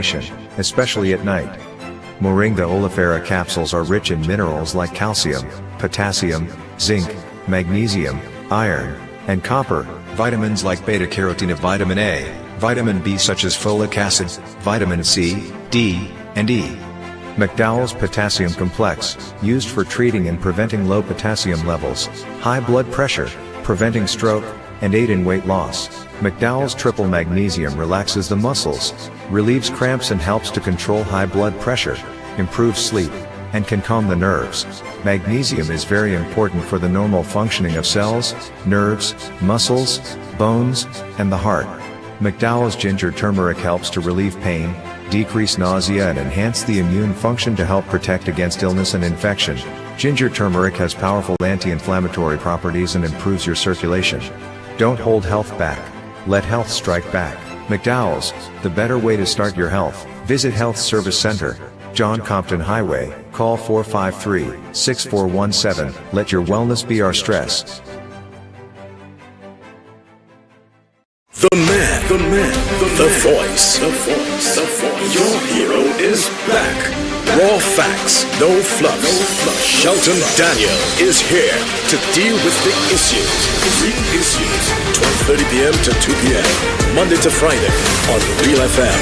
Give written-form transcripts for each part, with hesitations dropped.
especially at night. Moringa oleifera capsules are rich in minerals like calcium, potassium, zinc, magnesium, iron, and copper, vitamins like beta-carotene, vitamin A, vitamin B such as folic acid, vitamin C, D, and E. McDowell's Potassium Complex, used for treating and preventing low potassium levels, high blood pressure, preventing stroke, and aid in weight loss. McDowell's Triple Magnesium relaxes the muscles, relieves cramps and helps to control high blood pressure, improves sleep, and can calm the nerves. Magnesium is very important for the normal functioning of cells, nerves, muscles, bones, and the heart. McDowell's Ginger Turmeric helps to relieve pain, decrease nausea and enhance the immune function to help protect against illness and infection. Ginger turmeric has powerful anti-inflammatory properties and improves your circulation. Don't hold health back. Let health strike back. McDowell's, the better way to start your health. Visit Health Service Center, John Compton Highway, call 453-6417. Let your wellness be our stress. The voice. Your hero is back. Raw facts, no fluff. Shelton Daniel is here to deal with the issues. Real issues. 12:30 p.m. to 2 p.m. Monday to Friday on Real FM.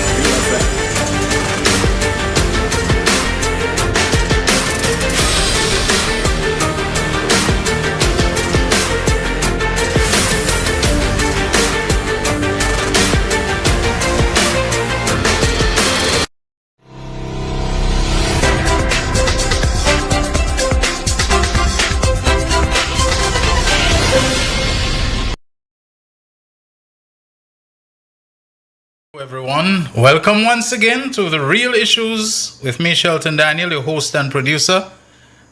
Everyone, welcome once again to the Real Issues with me, Shelton Daniel, your host and producer,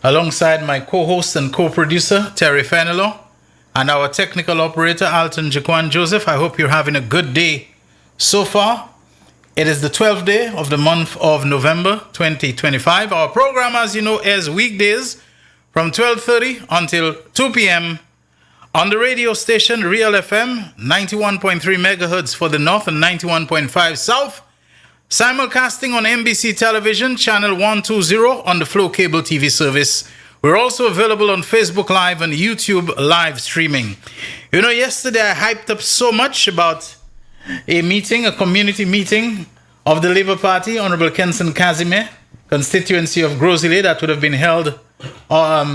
alongside my co-host and co-producer, Terry Fenelon, and our technical operator, Alton Jaquan Joseph. I hope you're having a good day so far. It is the 12th day of the month of November 2025. Our program, as you know, airs weekdays from 12:30 until 2 p.m. on the radio station Real FM, 91.3 megahertz for the north and 91.5 south. Simulcasting on NBC Television, channel 120 on the Flow Cable TV service. We're also available on Facebook Live and YouTube live streaming. You know, yesterday I hyped up so much about a meeting, a community meeting of the Labour Party, Honorable Kenson Casimir, constituency of Grosley, that would have been held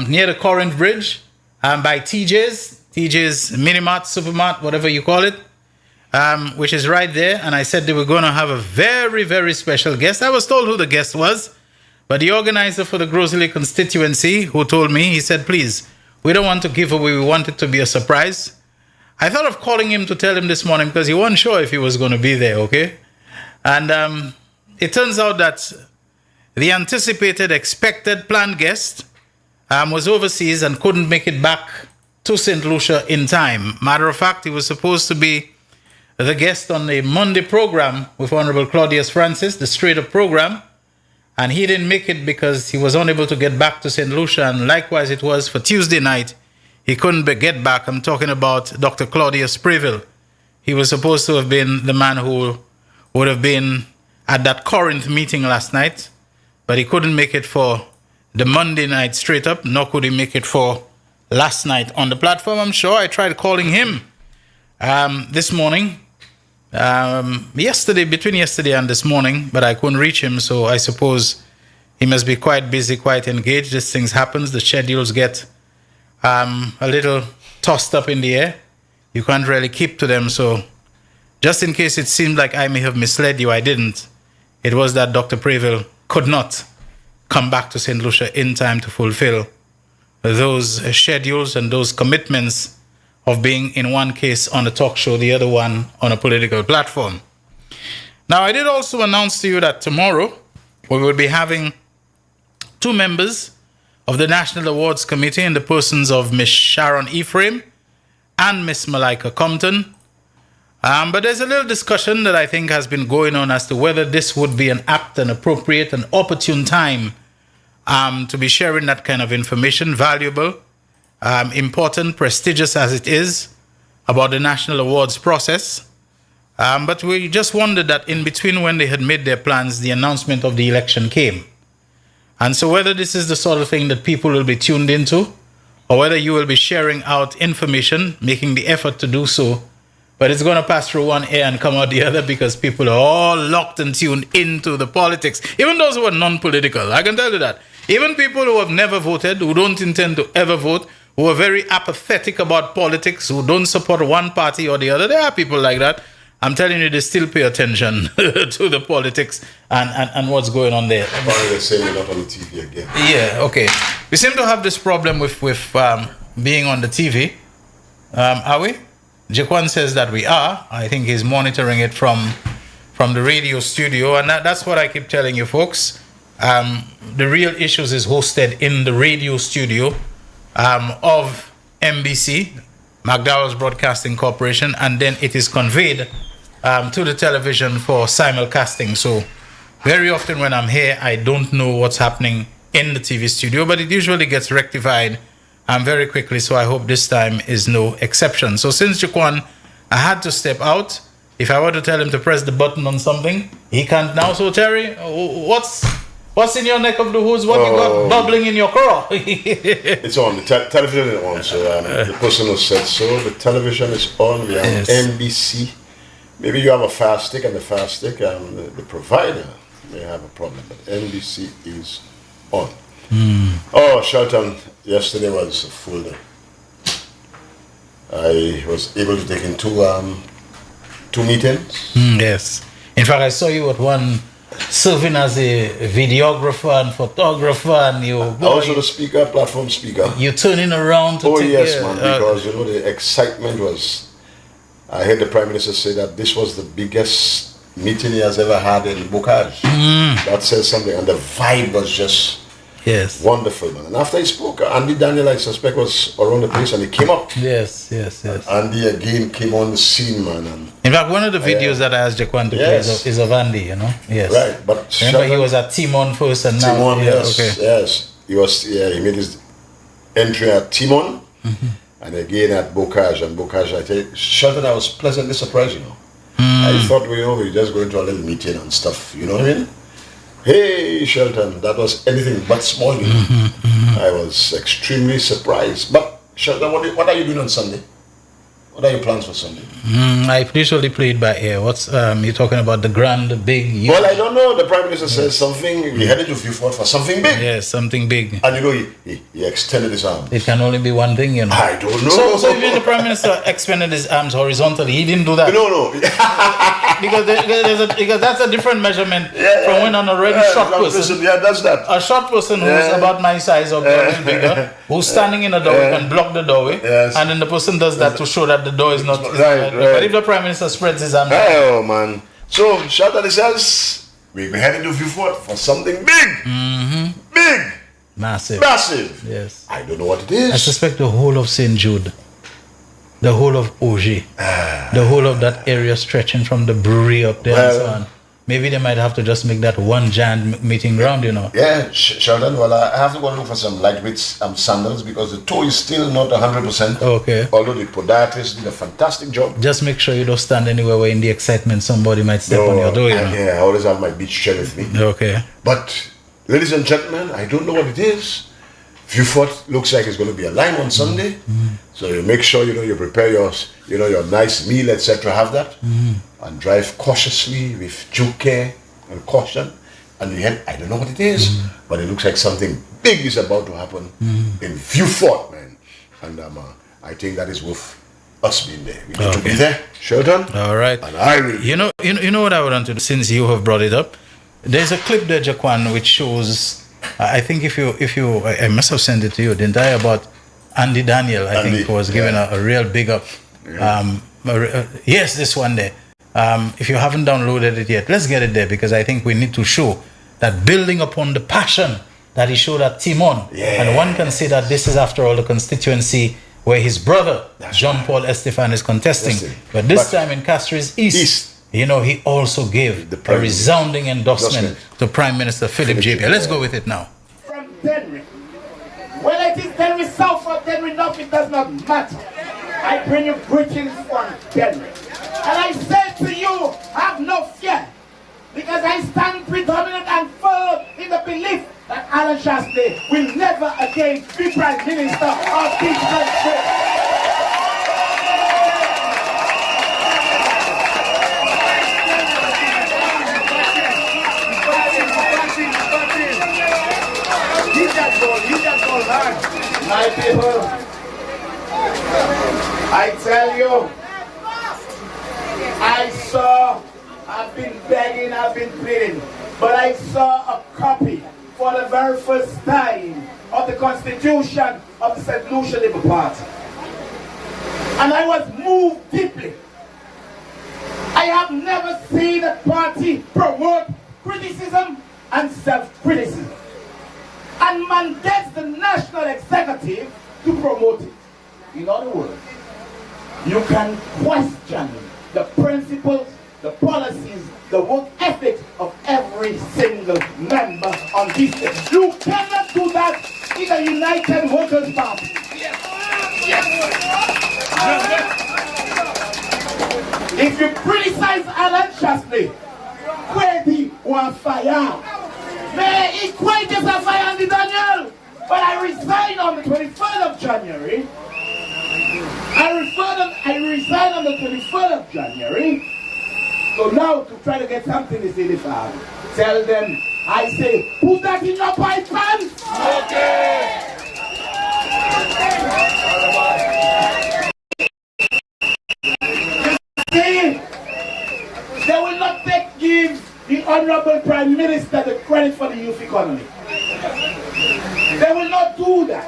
near the Corinth Bridge by TJ's Minimart, Supermart, whatever you call it, which is right there. And I said they were going to have a very, very special guest. I was told who the guest was, but the organizer for the Grosley constituency, who told me, he said, please, we don't want to give away, we want it to be a surprise. I thought of calling him to tell him this morning because he wasn't sure if he was going to be there, okay? And it turns out that the anticipated, expected, planned guest was overseas and couldn't make it back to St. Lucia in time. Matter of fact, he was supposed to be the guest on the Monday program with Honorable Claudius Francis, the Straight Up program, and he didn't make it because he was unable to get back to St. Lucia, and likewise it was for Tuesday night. He couldn't get back. I'm talking about Dr. Claudius Preville. He was supposed to have been the man who would have been at that Corinth meeting last night, but he couldn't make it for the Monday night Straight Up, nor could he make it for last night on the platform. I'm sure I tried calling him this morning, between yesterday and this morning, but I couldn't reach him, so I suppose he must be quite busy, quite engaged. These things happen. The schedules get a little tossed up in the air. You can't really keep to them, so just in case it seemed like I may have misled you, I didn't. It was that Dr. Preville could not come back to St. Lucia in time to fulfill those schedules and those commitments of being in one case on a talk show, the other one on a political platform. Now, I did also announce to you that tomorrow we will be having two members of the National Awards Committee in the persons of Miss Sharon Ephraim and Miss Malika Compton. But there's a little discussion that I think has been going on as to whether this would be an apt and appropriate and opportune time to be sharing that kind of information, valuable, important, prestigious as it is, about the National Awards process. But we just wondered that in between when they had made their plans, the announcement of the election came. And so whether this is the sort of thing that people will be tuned into, or whether you will be sharing out information, making the effort to do so, but it's going to pass through one ear and come out the other because people are all locked and tuned into the politics. Even those who are non-political, I can tell you that. Even people who have never voted, who don't intend to ever vote, who are very apathetic about politics, who don't support one party or the other, there are people like that. I'm telling you, they still pay attention to the politics and what's going on there. Apparently they're saying they're not on the TV again. Yeah, okay. We seem to have this problem with being on the TV. Are we? Jaquan says that we are. I think he's monitoring it from the radio studio. And that's what I keep telling you, folks. The Real Issues is hosted in the radio studio of MBC, McDowell's Broadcasting Corporation, and then it is conveyed to the television for simulcasting. So very often when I'm here, I don't know what's happening in the TV studio, but it usually gets rectified very quickly. So I hope this time is no exception. So since Jaquan, I had to step out. If I were to tell him to press the button on something, he can't now. So Terry, what's in your neck of the woods? What you got bubbling in your craw? It's on. The television is on. So the person who said so. The television is on. We have NBC. Maybe you have a fast stick, and the fast stick, the provider may have a problem. But NBC is on. Oh, Shelton, yesterday was a full day. I was able to take in two meetings. Yes. In fact, I saw you at one serving as a videographer and photographer, and you also the speaker, platform speaker. You turning around to man, because the excitement was. I heard the Prime Minister say that this was the biggest meeting he has ever had in Bocage. That says something, and the vibe was just wonderful, man. And after he spoke, Andy Daniel, I suspect, was around the place, and he came up. Yes. And Andy again came on the scene, man. And in fact, one of the videos that I asked Jaquan to play is of Andy, you know. Yes. Right, but remember he was at Timon first, and now Timon, yes. He was. He made his entry at Timon. And again at Bocage, and Bocage, I tell you, Shelton, I was pleasantly surprised, you know. I thought we were just going to a little meeting and stuff, you know what I mean? Hey, Shelton, that was anything but small, you know. I was extremely surprised. But, Shelton, what are you doing on Sunday? What are your plans for Sunday? I usually play it by ear. What's you talking about? The grand, big? Well, I don't know. The Prime Minister says something. We headed to Viewfort for something big. Yes, something big. And you know, he extended his arms. It can only be one thing, you know. I don't know. So even the Prime Minister expanded his arms horizontally. He didn't do that. No. because that's a different measurement from when an already short person. Yeah, that's that. A short person who's about my size or a little bigger, who's standing in a doorway can block the doorway, and then the person does that to show that the door is not right. But if the Prime Minister spreads his arms, oh man! So Shelton says we're heading to Viewfort for something big, big, massive. Yes. I don't know what it is. I suspect the whole of St. Jude, the whole of Auger, the whole of that area stretching from the brewery up there and so on. Maybe they might have to just make that one giant meeting ground, you know. Yeah, Sheldon, well, I have to go look for some lightweight sandals because the toe is still not 100%. Okay. Although the podiatrist did a fantastic job. Just make sure you don't stand anywhere where in the excitement somebody might step on your toe, you know. Yeah, I always have my beach chair with me. Okay. But, ladies and gentlemen, I don't know what it is. Viewfort looks like it's going to be a line on Sunday. So you make sure, you prepare your nice meal, etc. Have that. And drive cautiously with due care and caution. And we I don't know what it is, but it looks like something big is about to happen in Viewfort, man. And I think that is worth us being there. We need to be there, Shelton. All right. And I will. You know what I would want to do, since you have brought it up. There's a clip there, Jaquan, which shows. I think if you, I must have sent it to you, didn't I? About Andy Daniel, I think was given a real big up. Yes, this one there. If you haven't downloaded it yet, let's get it there because I think we need to show that building upon the passion that he showed at Timon. And one can say that this is, after all, the constituency where his brother, John Paul Estefan, is contesting. But this time in Castries East. He also gave a resounding endorsement to Prime Minister Philip J. Let's go with it now. From Denry. Whether it is Denry South or Denry North, it does not matter. I bring you greetings from Denry. And I say to you, have no fear. Because I stand predominant and firm in the belief that Alan Shastley will never again be Prime Minister of this country. My people, I tell you, I've been begging, I've been pleading, but I saw a copy for the very first time of the Constitution of the St. Lucia Labour Party. And I was moved deeply. I have never seen a party promote criticism and self-criticism and mandates the national executive to promote it. In other words, you can question the principles, the policies, the work ethic of every single member on this stage. You cannot do that in the United Workers' Party. If you criticize Alan Shastley, Kwedi or fire. May he quite a fire on the Daniel. But I resigned on the 23rd of January. I resigned on the 23rd of January. So now to try to get something is in the farm. Tell them, I say, put that in your pipe pants. Okay. See, they will not give the Honorable Prime Minister the credit for the youth economy. They will not do that.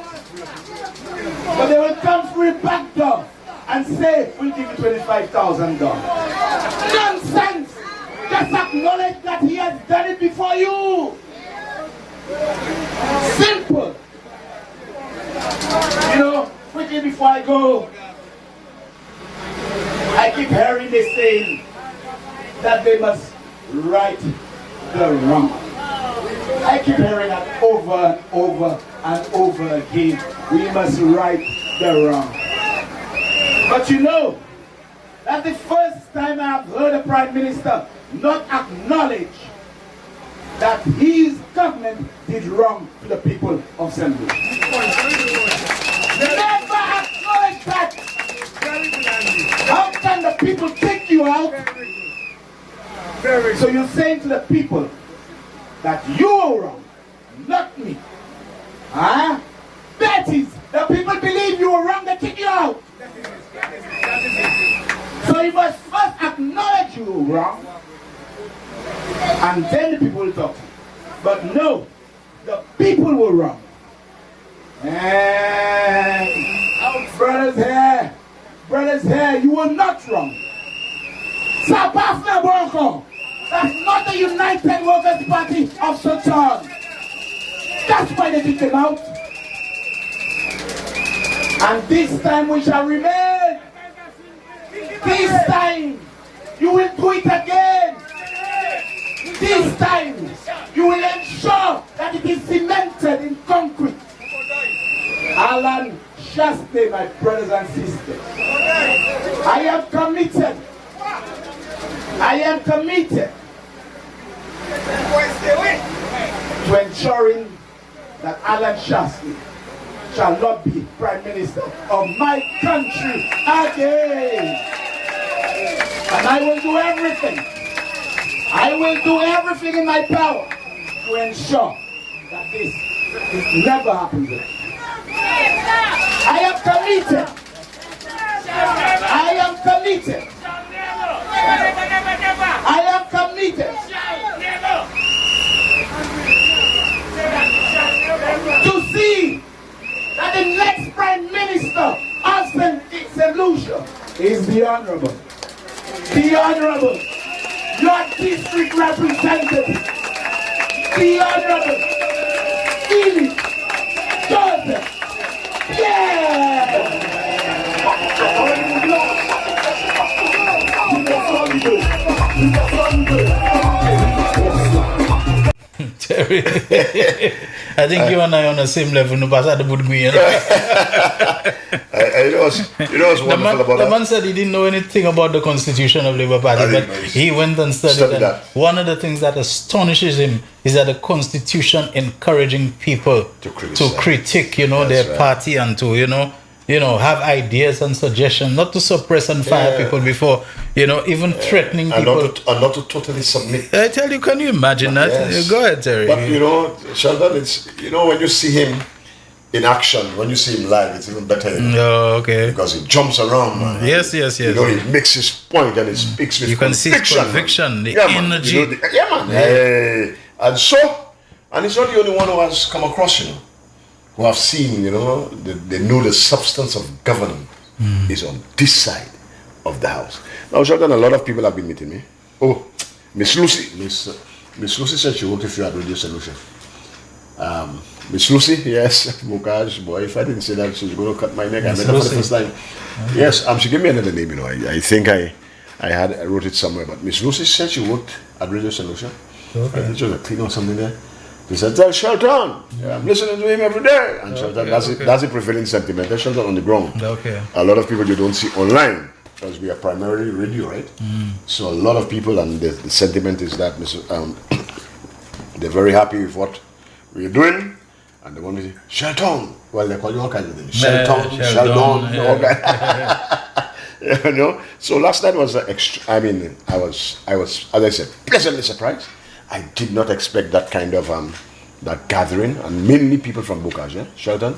But they will come through a back door and say, we'll give you $25,000. Nonsense! Just acknowledge that he has done it before you. Simple. You know, quickly before I go, I keep hearing this saying that they must right the wrong. I keep hearing that over and over and over again. We must right the wrong. But you know, that's the first time I've heard a Prime Minister not acknowledge that his government did wrong to the people of St. Louis. Never acknowledge that. How can the people kick you out? So you're saying to the people that you are wrong, not me. Huh? That is, the people believe you are wrong, they kick you out. So you must first acknowledge you were wrong, and then the people will talk. But no, the people were wrong. And brothers here, you were not wrong. Sabafna Bronco, that's not the United Workers' Party of Sultan. That's why they kicked him out. And this time we shall remain. This time you will do it again. This time you will ensure that it is cemented in concrete. Alan Shastley, my brothers and sisters, I am committed to ensuring that Alan Shastley shall not be Prime Minister of my country again. And I will do everything in my power to ensure that this never happens again. I am committed to see that the next Prime Minister of St. Lucia is the Honorable, your district representative, the Honorable Felix Joseph. Yeah! Terry. I think you and I on the same level. No, but the good me. You know what's wonderful about the that? man said he didn't know anything about the constitution of Labour Party, but he went and studied that. One of the things that astonishes him is that the constitution encouraging people to critique, their party and to, have ideas and suggestions, not to suppress and fire people before, even threatening people. And not to totally submit. I tell you, can you imagine that? Yes. Go ahead, Terry. But Sheldon, it's when you see him in action, when you see him live, it's even better. Oh, okay. Because he jumps around, man. Yes. He makes his point and he speaks with you can see his conviction, the energy. Man. Hey. And he's not the only one who has come across, who have seen, they know the substance of government is on this side of the house. Now, Sheldon, a lot of people have been meeting me. Oh, Miss Lucy. Miss Lucy said she worked if you had Radio Solution. Miss Lucy, yes, Mukaj, boy, if I didn't say that, she's going to cut my neck. I met her for the first time. Yes, she gave me another name, I think I wrote it somewhere, but Miss Lucy said she worked at Radio Solution. Okay. I think she was a cleaner or something there. She said, tell Shelton, I'm listening to him every day. And Shelton, that's the prevailing sentiment. That's Shelton on the ground. Okay. A lot of people you don't see online, because we are primarily radio, right? So a lot of people, and the sentiment is that they're very happy with what we're doing, and they want to say, Shelton. Well, they call you all kinds of things. Sheldon. So last night was I was, as I said, pleasantly surprised. I did not expect that kind of that gathering, and mainly people from Bukaj, Shelton.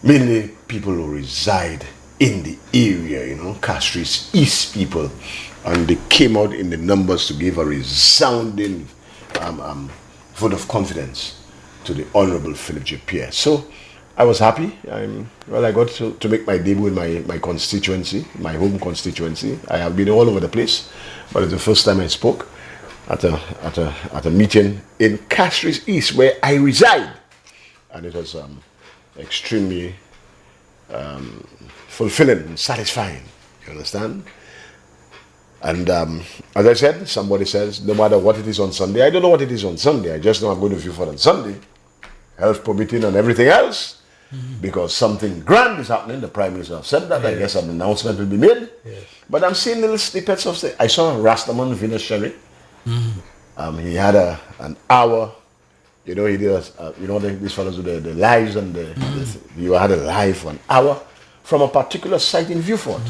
Mainly people who reside in the area, Castries East people, and they came out in the numbers to give a resounding vote of confidence to the Honorable Philip J. Pierre. So I was happy. I got to make my debut in my constituency, my home constituency. I have been all over the place, but it's the first time I spoke at a meeting in Castries East, where I reside, and it was extremely fulfilling and satisfying. You understand? And as I said, somebody says, no matter what it is on Sunday, I don't know what it is on Sunday. I just know I'm going to view for on Sunday, health permitting and everything else, because something grand is happening. The Prime Minister said that. I guess an announcement will be made. But I'm seeing little snippets of it. I saw Rastaman Vina Sherry. He had an hour. He did these fellows do the lives, and you had a live for an hour from a particular site in Viewfort.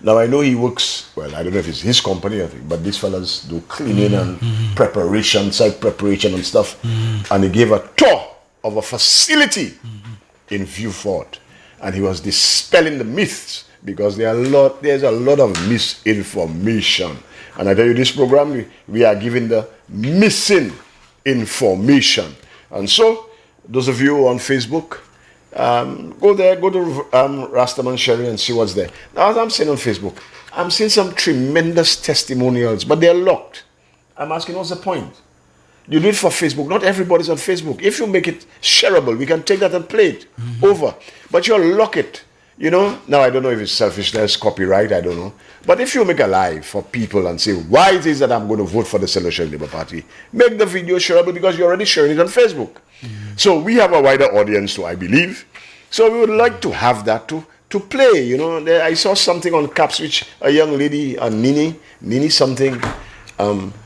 Now I know he works, well, I don't know if it's his company, I think, but these fellas do cleaning and preparation, site preparation and stuff. And he gave a tour of a facility in Viewfort, and he was dispelling the myths, because there's a lot of misinformation. And I tell you, this program, we are giving the missing information. And so, those of you on Facebook, go there, go to Rastaman Sherry and see what's there. Now, as I'm saying on Facebook, I'm seeing some tremendous testimonials, but they're locked. I'm asking, what's the point? You do it for Facebook. Not everybody's on Facebook. If you make it shareable, we can take that and play it over. But you'll lock it. Now I don't know if it's selfishness, copyright, I don't know. But if you make a live for people and say, why it is that I'm going to vote for the Solution Labour Party, make the video shareable, because you're already sharing it on Facebook. So we have a wider audience too, I believe. So we would like to have that to play. I saw something on Caps, which a young lady, Nini something,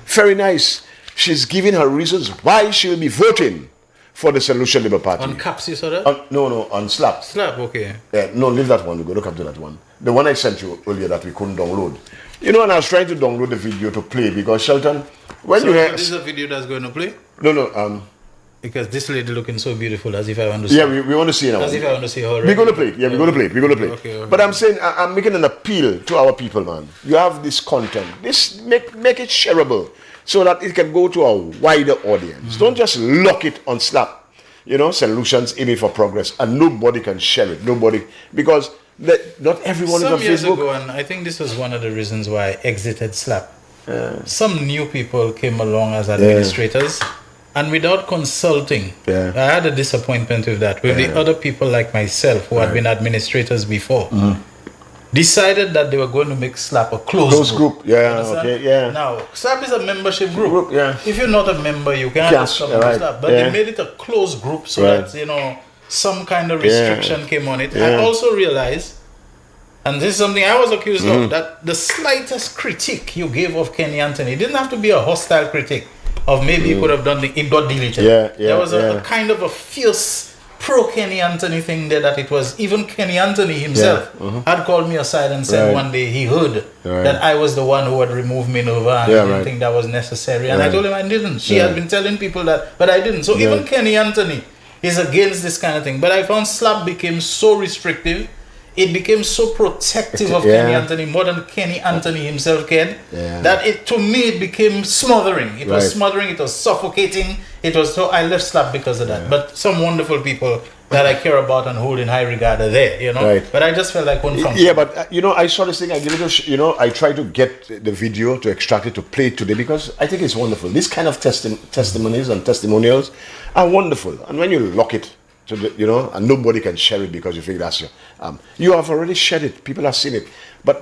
very nice. She's giving her reasons why she'll be voting for the Solution Labour Party. On Caps, you saw that? No, on Slap. Slap, okay. No, leave that one. We're going to come to that one. The one I sent you earlier that we couldn't download. And I was trying to download the video to play, because Shelton, when you hear... This is a video that's going to play? No. Because this lady looking so beautiful, as if I want to see. Yeah, we want to see it now. As if I want to see her. We're going to play it. Yeah, we're going to play it. We're going to play it. Okay. But I'm saying, I'm making an appeal to our people, man. You have this content. Make it shareable, so that it can go to a wider audience. Don't just lock it on Slap. Solutions aiming for progress, and nobody can share it. Nobody, because not everyone is on Facebook. Some years ago, and I think this was one of the reasons why I exited Slap. Some new people came along as administrators, and without consulting, I had a disappointment with that. With the other people like myself who had been administrators before, decided that they were going to make SLAP a closed Close group. Yeah, Understand? okay, yeah. Now, SLAP is a membership group. Group, yeah. If you're not a member, you can't just come to right, SLAP. But yeah. they made it a closed group so Right. that, some kind of restriction came on it. I Yeah. also realized, and this is something I was accused of, that the slightest critique you gave of Kenny Anthony, it didn't have to be a hostile critique of maybe he could have done it got deleted. Yeah, yeah, There was a yeah. kind of a fierce pro Kenny Anthony thing there, that it was even Kenny Anthony himself had called me aside and said Right. one day he heard Right. that I was the one who had removed Minerva and Yeah, I didn't right. think that was necessary. And I Right. told him I didn't. She Yeah. had been telling people that, but I didn't. So even Kenny Anthony is against this kind of thing. But I found SLAP became so restrictive. It became so protective of Yeah. Kenny Anthony more than Kenny Anthony himself cared, Yeah. that to me it became smothering. It was Right. smothering, it was suffocating. It was so I left SLAP because of that. But some wonderful people that I care about and hold in high regard are there, Right. But I just felt like couldn't function. Yeah, but I saw this thing. I give it I try to get the video to extract it to play it today because I think it's wonderful. This kind of testimonies and testimonials are wonderful. And when you lock it to and nobody can share it because you think that's your, you have already shared it. People have seen it, but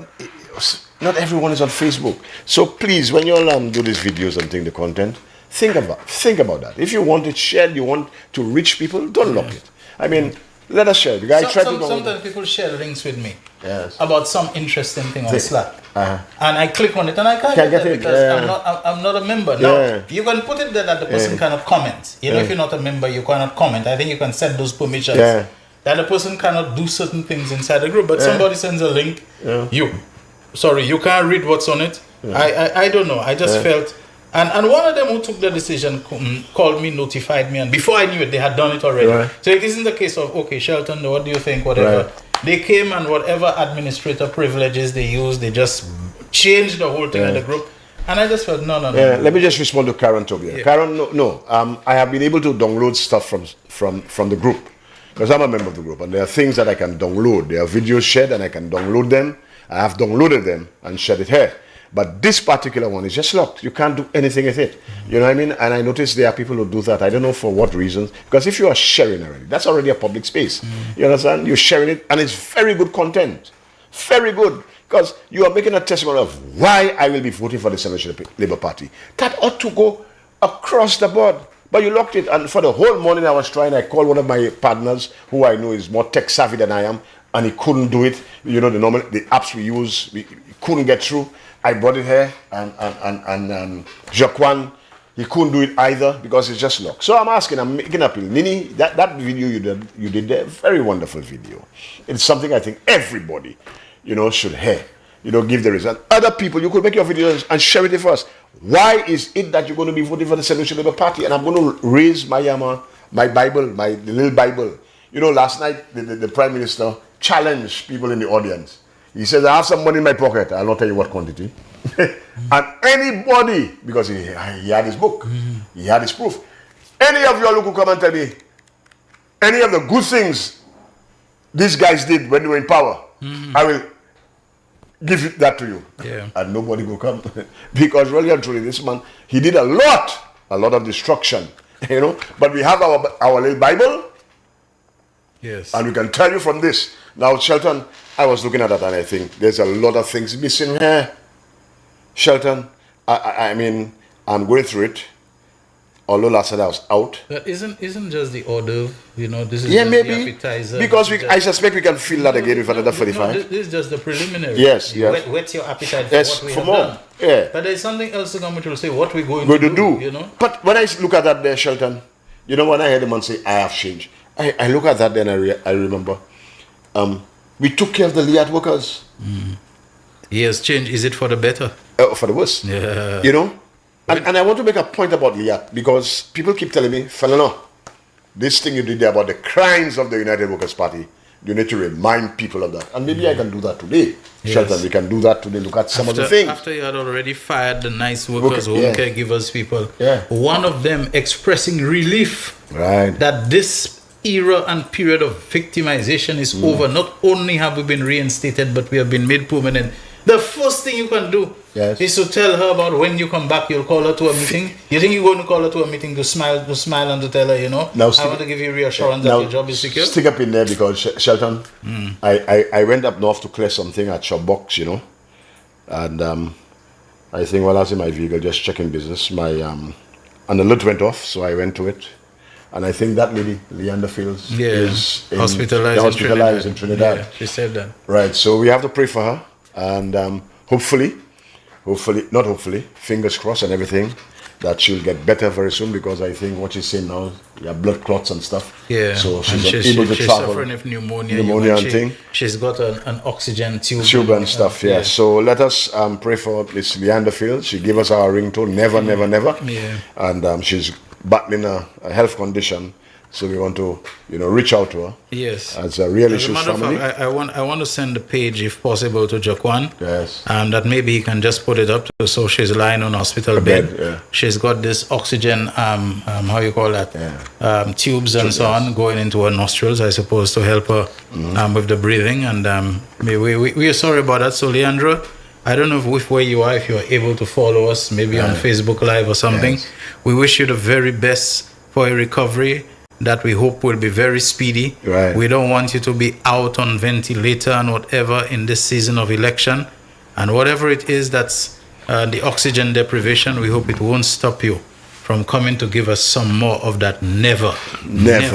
not everyone is on Facebook. So please, when you all do these videos and think the content, think about that. If you want it shared, you want to reach people, don't lock it. I mean, let us share. The guy tried to. Sometimes people share links with me Yes. about some interesting thing on Thing. Slack, Uh-huh. and I click on it and I can't Can't get get it it, because yeah. I'm not a member. Now Yeah. you can put it there that the person cannot comment. If you're not a member, you cannot comment. I think you can set those permissions. Yeah. That the person cannot do certain things inside the group, but somebody sends a link. You can't read what's on it. I don't know. I just felt. And one of them who took the decision called me, notified me, and before I knew it, they had done it already. Right. So it isn't the case of, okay, Shelton, what do you think, whatever. Right. They came and whatever administrator privileges they used, they just changed the whole thing of the group. And I just felt, no. Yeah, let me just respond to Karen Tobia. Yeah. Karen, no. I have been able to download stuff from the group because I'm a member of the group, and there are things that I can download. There are videos shared, and I can download them. I have downloaded them and shared it here. But this particular one is just locked. You can't do anything with it. You know what I mean? And I notice there are people who do that. I don't know for what reasons. Because if you are sharing already, that's already a public space. You understand? You're sharing it, and it's very good content. Very good. Because you are making a testimony of why I will be voting for the Salvation Labour Party. That ought to go across the board. But you locked it. And for the whole morning I was trying, I called one of my partners who I know is more tech savvy than I am, and he couldn't do it. You know, the apps we use, we couldn't get through. I brought it here, and Jaquan, he couldn't do it either because it's just locked. So I'm making an appeal. Nini, that video you did there, very wonderful video. It's something I think everybody, should hear. Give the reason. Other people, you could make your videos and share it with us. Why is it that you're going to be voting for the Salvation Labour Party? And I'm going to raise my Bible, the little Bible. Last night the Prime Minister challenged people in the audience. He says, I have some money in my pocket. I'll not tell you what quantity. And anybody, because he had his book, he had his proof. Any of you all who could come and tell me any of the good things these guys did when they were in power, I will give that to you. Yeah. And nobody will come. Because really and truly, this man, he did a lot of destruction. But we have our little Bible. Yes. And we can tell you from this. Now, Shelton, I was looking at that and I think there's a lot of things missing here. Shelton, I mean, I'm going through it. Although last night I was out. That isn't just the order, this is Yeah, just maybe. the appetizer. Because This is I just- suspect we can feel that again with another 45. this is just the preliminary. Yes, You yes. Whet your appetite for Yes, what we for have more. done. Yeah. But there's something else the government will say, what we're going Going to to do, do. But when I look at that there, Shelton, when I heard the man say, I have changed, I look at that then I remember, we took care of the Liat workers. He has changed. Is it for the better? For the worse. Yeah. And I want to make a point about Liat because people keep telling me, Falano, this thing you did there about the crimes of the United Workers' Party, you need to remind people of that. And maybe I can do that today. Yes. Shelton, we can do that today. Look at some of the things. After you had already fired the nice workers, home yeah. caregivers, people, Yeah. one of them expressing relief Right. that this era and period of victimization is over. Not only have we been reinstated, but we have been made permanent. The first thing you can do Yes. is to tell her about when you come back, you'll call her to a meeting. You think you're going to call her to a meeting to smile and to tell her, you know, Now I want to give you reassurance that your job is secure. Stick up in there because Shelton, I went up north to clear something at Shop Box, you know, and I think while I was in my vehicle just checking business, my and the alert went off, so I went to it, and I think that lady, Leander Fields, is hospitalized in Trinidad. Yeah, she said that. Right, so we have to pray for her, and fingers crossed and everything, that she'll get better very soon, because I think what she's saying now, blood clots and stuff. Yeah, so she's and able to she's travel. suffering with pneumonia And thing. She's got an oxygen Tube and stuff, yeah. So let us pray for Miss Leander Fields. She gave us our ringtone, never, never, never. Yeah. And she's battling a health condition. So we want to, reach out to her. Yes. As a real As a issues matter of family. fact, I want to send the page, if possible, to Jaquan. Yes. That maybe he can just put it up so she's lying on hospital bed. Yeah. She's got this oxygen, how you call that? Yeah. Tubes and so on going into her nostrils, I suppose, to help her with the breathing. And we are sorry about that. So, Leandro, I don't know where you are, if you are able to follow us, maybe on Facebook Live or something. Yes. We wish you the very best for your recovery, that we hope will be very speedy. Right. We don't want you to be out on ventilator and whatever in this season of election. And whatever it is that's the oxygen deprivation, we hope it won't stop you from coming to give us some more of that. Never. Yes.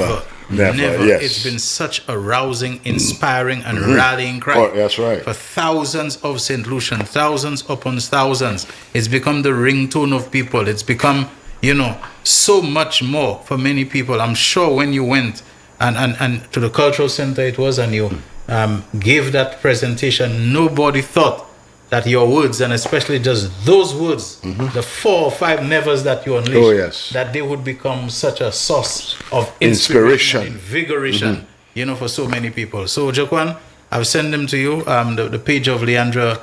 It's been such a rousing, inspiring, and rallying cry. Oh, that's right. For thousands of St. Lucian, thousands upon thousands. It's become the ringtone of people. It's become, so much more for many people. I'm sure when you went and to the cultural center it was, and you gave that presentation, nobody thought that your words, and especially just those words, the 4 or 5 nevers that you unleashed, that they would become such a source of inspiration, invigoration, for so many people. So, Jaquan, I've sent them to you, the page of Leandra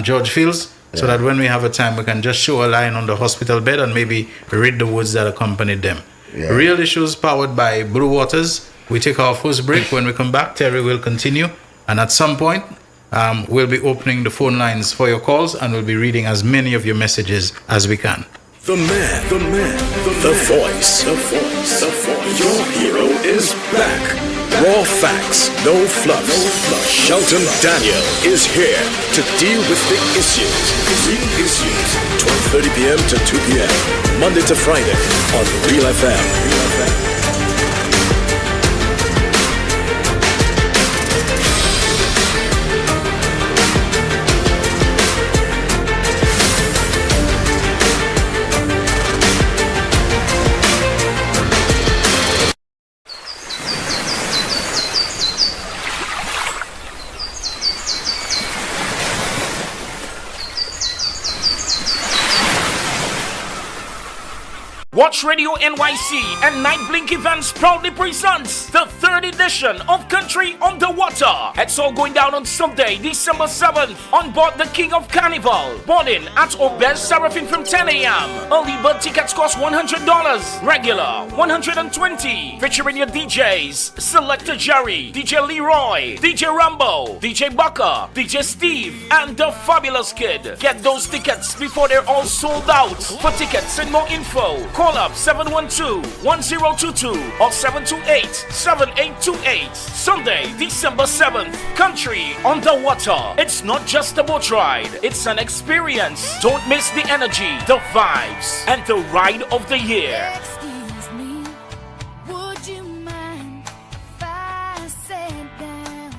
George Fields, so that when we have a time, we can just show a line on the hospital bed and maybe read the words that accompanied them. Yeah. Real Issues powered by Blue Waters. We take our first break. When we come back, Terry will continue. And at some point, we'll be opening the phone lines for your calls, and we'll be reading as many of your messages as we can. The man, the voice. Your hero is back. Raw facts, no fluff. Shelton Daniel is here to deal with the issues. Real Issues, 12:30 p.m. to 2 p.m. Monday to Friday on Real FM. Watch Radio NYC and Night Blink Events proudly presents the 3rd edition of Country on the Water. It's all going down on Sunday, December 7th on board the King of Carnival. Boarding at Obez Seraphim from 10 a.m. Early bird tickets cost $100. Regular $120. Featuring your DJs, Selector Jerry, DJ Leroy, DJ Rambo, DJ Bucker, DJ Steve, and the Fabulous Kid. Get those tickets before they're all sold out. For tickets and more info, call up 712-1022 or 728-7828. Sunday, December 7th, Country on the Water. It's not just a boat ride, it's an experience. Don't miss the energy, the vibes, and the ride of the year. Excuse me, would you mind if I sat down?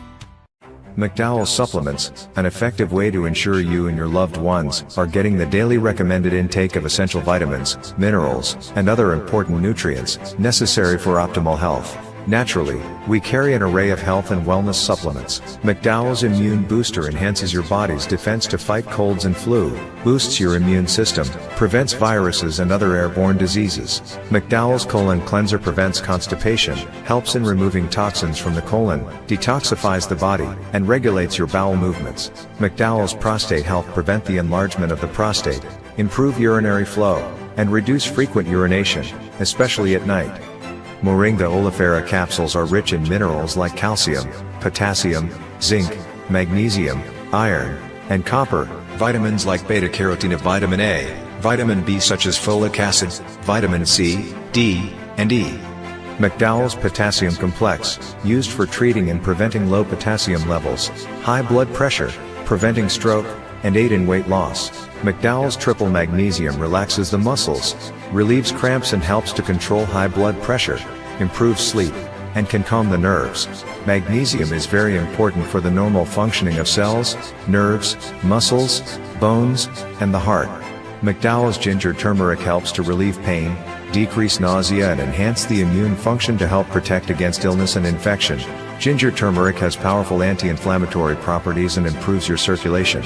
McDowell's Supplements, an effective way to ensure you and your loved ones are getting the daily recommended intake of essential vitamins, minerals, and other important nutrients necessary for optimal health. Naturally, we carry an array of health and wellness supplements. McDowell's Immune Booster enhances your body's defense to fight colds and flu, boosts your immune system, prevents viruses and other airborne diseases. McDowell's Colon Cleanser prevents constipation, helps in removing toxins from the colon, detoxifies the body, and regulates your bowel movements. McDowell's Prostate Health prevent the enlargement of the prostate, improve urinary flow, and reduce frequent urination, especially at night. Moringa oleifera capsules are rich in minerals like calcium, potassium, zinc, magnesium, iron, and copper, vitamins like beta-carotene, vitamin A, vitamin B such as folic acid, vitamin C, D, and E. McDowell's Potassium Complex, used for treating and preventing low potassium levels, high blood pressure, preventing stroke, and aid in weight loss. McDowell's Triple Magnesium relaxes the muscles, relieves cramps and helps to control high blood pressure, improves sleep, and can calm the nerves. Magnesium is very important for the normal functioning of cells, nerves, muscles, bones, and the heart. McDowell's Ginger Turmeric helps to relieve pain, decrease nausea and enhance the immune function to help protect against illness and infection. Ginger turmeric has powerful anti-inflammatory properties and improves your circulation.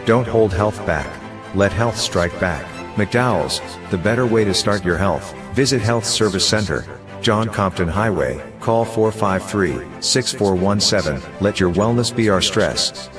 Don't hold health back. Let health strike back. McDowell's, the better way to start your health. Visit Health Service Center, John Compton Highway, call 453-6417. Let your wellness be our stress.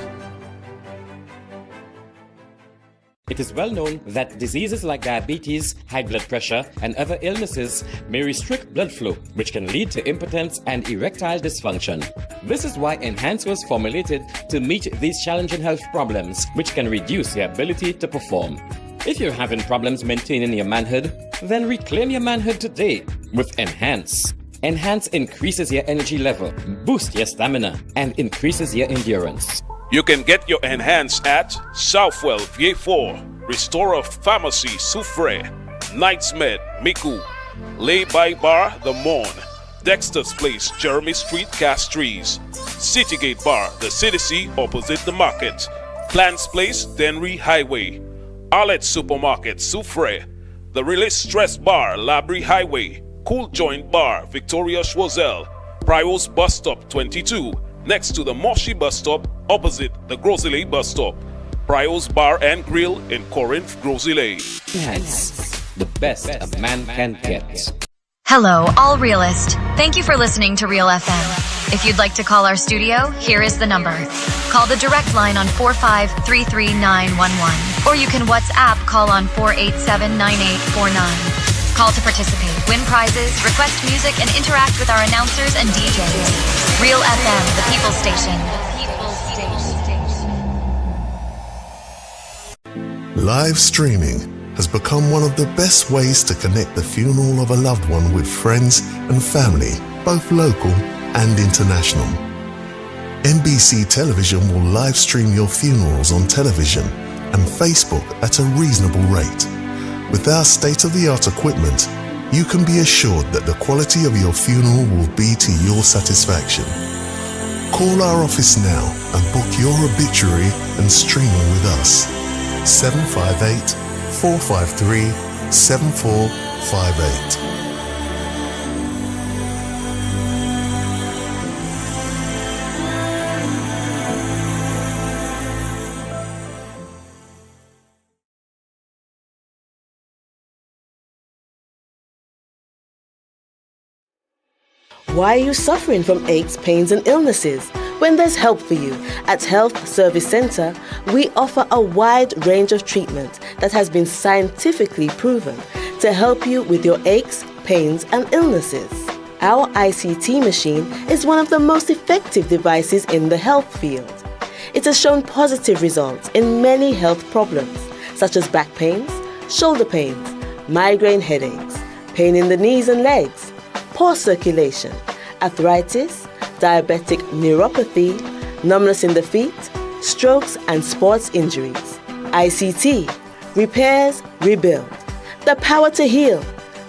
It is well known that diseases like diabetes, high blood pressure, and other illnesses may restrict blood flow, which can lead to impotence and erectile dysfunction. This is why Enhance was formulated to meet these challenging health problems, which can reduce your ability to perform. If you're having problems maintaining your manhood, then reclaim your manhood today with Enhance. Enhance increases your energy level, boosts your stamina, and increases your endurance. You can get your Enhance at Southwell, VA4, Restorer Pharmacy, Soufre, Knights Med, Miku, Lay By Bar, The Morn, Dexter's Place, Jeremy Street, Castries, Citygate Bar, The City opposite the market, Plants Place, Denry Highway, Arlette Supermarket, Soufre, The Release Stress Bar, Labrie Highway, Cool Joint Bar, Victoria Schwazel, Prios Bus Stop 22, next to the Moshi Bus Stop, opposite the Grosile Bus Stop. Prios Bar and Grill in Corinth, Grosile. Enhance, the best a man can get. Hello, all realist. Thank you for listening to Real FM. If you'd like to call our studio, here is the number. Call the direct line on 4533911, or you can WhatsApp call on 4879849. Call to participate, win prizes, request music, and interact with our announcers and DJs. Real FM, the People's Station. Live streaming has become one of the best ways to connect the funeral of a loved one with friends and family, both local and international. NBC Television will live stream your funerals on television and Facebook at a reasonable rate. With our state-of-the-art equipment, you can be assured that the quality of your funeral will be to your satisfaction. Call our office now and book your obituary and streaming with us. 758-453-7458. Why are you suffering from aches, pains, and illnesses? When there's help for you. At Health Service Center, we offer a wide range of treatment that has been scientifically proven to help you with your aches, pains, and illnesses. Our ICT machine is one of the most effective devices in the health field. It has shown positive results in many health problems, such as back pains, shoulder pains, migraine headaches, pain in the knees and legs, poor circulation, arthritis, diabetic neuropathy, numbness in the feet, strokes and sports injuries. ICT, repairs, rebuild. The power to heal,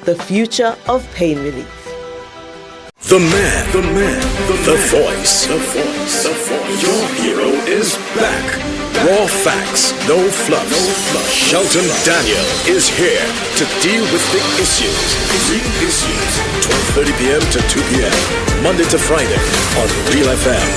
the future of pain relief. The man, the voice. Your hero is back. Raw facts, no fluff. Shelton Daniel is here to deal with the issues. 12:30 p.m. to 2 p.m. Monday to Friday on Real FM.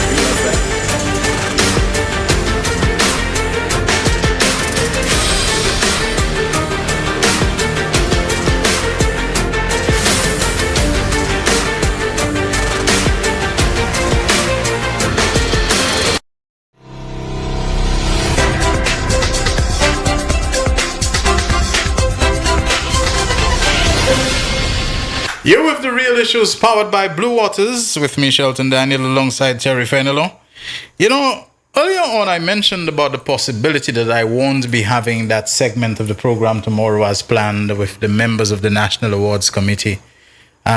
You're with the Real Issues, powered by Blue Waters, with me, Shelton Daniel, alongside Terry Fenelon. You know, Earlier on, I mentioned about the possibility that I won't be having that segment of the program tomorrow as planned with the members of the National Awards Committee.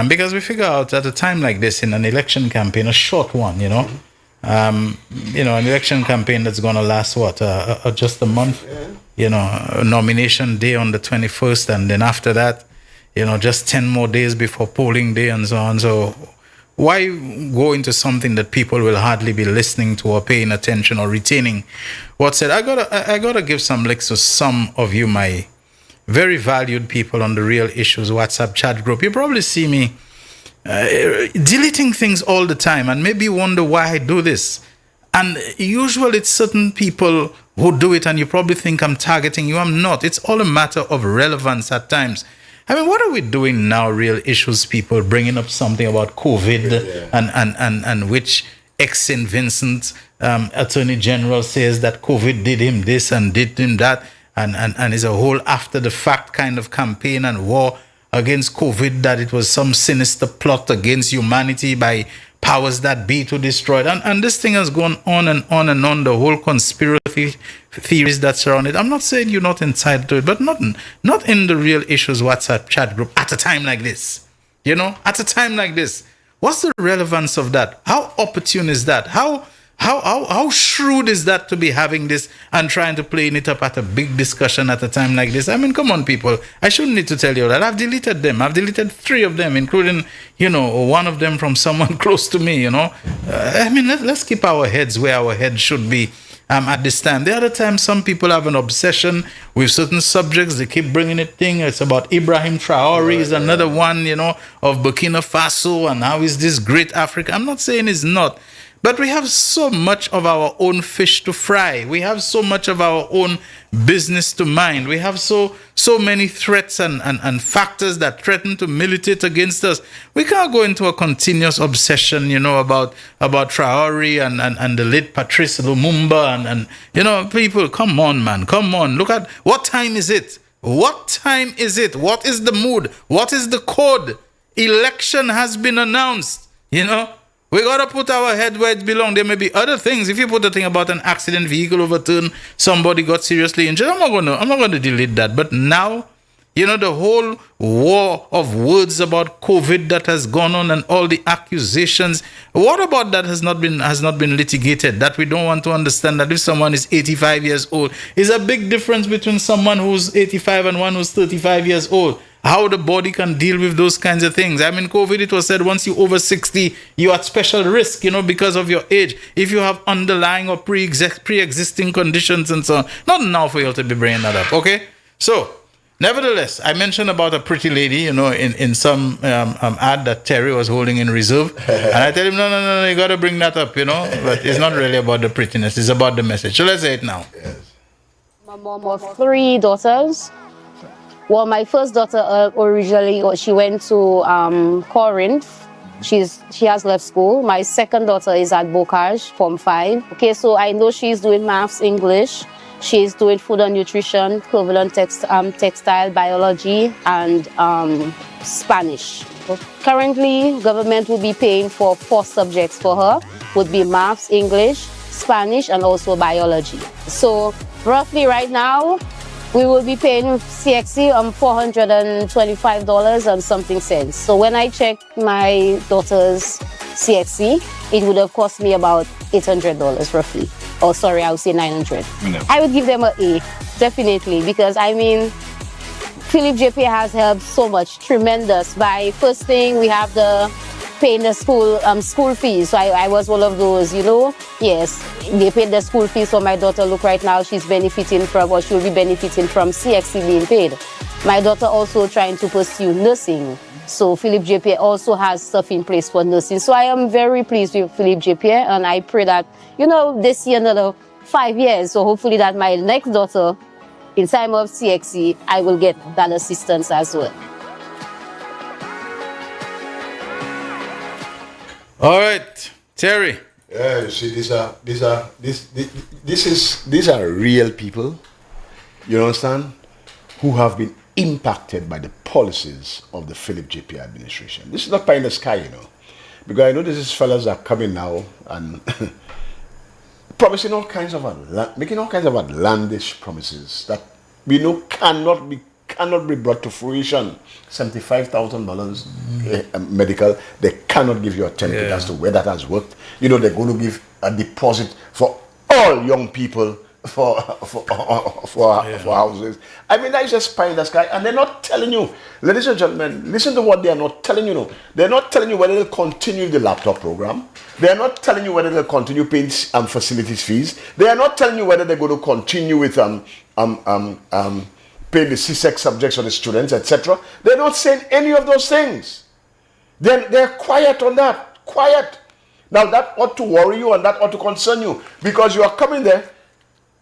Because we figure out at a time like this in an election campaign, a short one, an election campaign that's going to last, just a month? A nomination day on the 21st, and then after that, just 10 more days before polling day and so on. So why go into something that people will hardly be listening to or paying attention or retaining what's said? I gotta give some licks to some of you, my very valued people on the Real Issues WhatsApp chat group. You probably see me deleting things all the time and maybe wonder why I do this. And usually it's certain people who do it, and you probably think I'm targeting you. I'm not. It's all a matter of relevance at times. I mean, what are we doing now, Real Issues people, bringing up something about COVID and which ex-St. Vincent Attorney General says that COVID did him this and did him that, and is a whole after-the-fact kind of campaign and war against COVID, that it was some sinister plot against humanity by powers that be to destroy it. And this thing has gone on and on and on, the whole conspiracy theories that surround it. I'm not saying you're not entitled to it, but not in the Real Issues WhatsApp chat group at a time like this. At a time like this. What's the relevance of that? How opportune is that? How shrewd is that to be having this and trying to play it up at a big discussion at a time like this? I mean, come on, people. I shouldn't need to tell you that. I've deleted them. I've deleted 3 of them, including, one of them from someone close to me, I mean, let's keep our heads where our heads should be at this time. The other time, some people have an obsession with certain subjects. They keep bringing it thing. It's about Ibrahim Traore is another one, of Burkina Faso, and how is this great Africa? I'm not saying it's not. But we have so much of our own fish to fry. We have so much of our own business to mind. We have so many threats and factors that threaten to militate against us. We can't go into a continuous obsession, about Traore and the late Patrice Lumumba and people, come on, man, come on. Look at, what time is it? What time is it? What is the mood? What is the code? Election has been announced, We got to put our head where it belongs. There may be other things. If you put a thing about an accident, vehicle overturned, somebody got seriously injured, I'm not going to delete that. But now, the whole war of words about COVID that has gone on and all the accusations, what about that has not been litigated? That we don't want to understand that if someone is 85 years old, is a big difference between someone who's 85 and one who's 35 years old. How the body can deal with those kinds of things. I mean, COVID, it was said once you're over 60, you're at special risk, because of your age. If you have underlying or pre-existing conditions and so on. Not now for you to be bringing that up, okay? So, nevertheless, I mentioned about a pretty lady, in some ad that Terry was holding in reserve. And I tell him, no, you got to bring that up, But it's not really about the prettiness. It's about the message. So let's say it now. Yes. I'm a mom of 3 daughters. Well, my first daughter originally, she went to Corinth. She has left school. My second daughter is at Bocage, Form 5. Okay, so I know she's doing maths, English. She's doing food and nutrition, equivalent textile, biology, and Spanish. Currently, government will be paying for 4 subjects for her. Would be maths, English, Spanish, and also biology. So roughly right now, we will be paying CXC $425 and something cents. So when I checked my daughter's CXC, it would have cost me about $800 roughly. Oh, sorry, I would say $900. No. I would give them an A, definitely, because I mean, Philip JP has helped so much, tremendous. By first thing, we have the paying the school fees. So I was one of those, Yes, they paid the school fees for my daughter. Look, right now she's benefiting from, or she will be benefiting from CXC being paid. My daughter also trying to pursue nursing. So Philip JP also has stuff in place for nursing. So I am very pleased with Philip JP, and I pray that, they see another 5 years. So hopefully that my next daughter, in time of CXC, I will get that assistance as well. All right, Terry. Yeah, you see, these are real people, you understand, who have been impacted by the policies of the Philip JP administration. This is not pie in the sky, because I know these fellas are coming now, and promising all kinds of making all kinds of outlandish promises that we know cannot be brought to fruition. $75,000 medical, they cannot give you a template as to where that has worked. You know, they're going to give a deposit for all young people for houses. I mean, that is just pie in the sky, and they're not telling you, ladies and gentlemen, listen to what they are not telling you. No, they're not telling you whether they'll continue the laptop program. They are not telling you whether they'll continue paying facilities fees. They are not telling you whether they're going to continue with paying the CSEC subjects for the students, etc. They're not saying any of those things. They're quiet on that. Quiet. Now that ought to worry you and that ought to concern you, because you are coming there.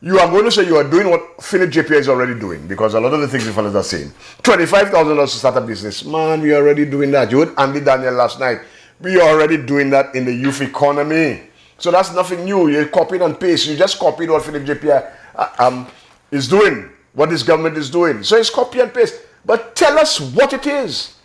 You are going to say you are doing what Philip JP is already doing, because a lot of the things the fellas are saying. $25,000 to start a business. Man, we are already doing that. You heard Andy Daniel last night. We are already doing that in the youth economy. So that's nothing new. You copied and paste. You just copied what Philip JP is doing, what this government is doing. So it's copy and paste. But tell us what it is.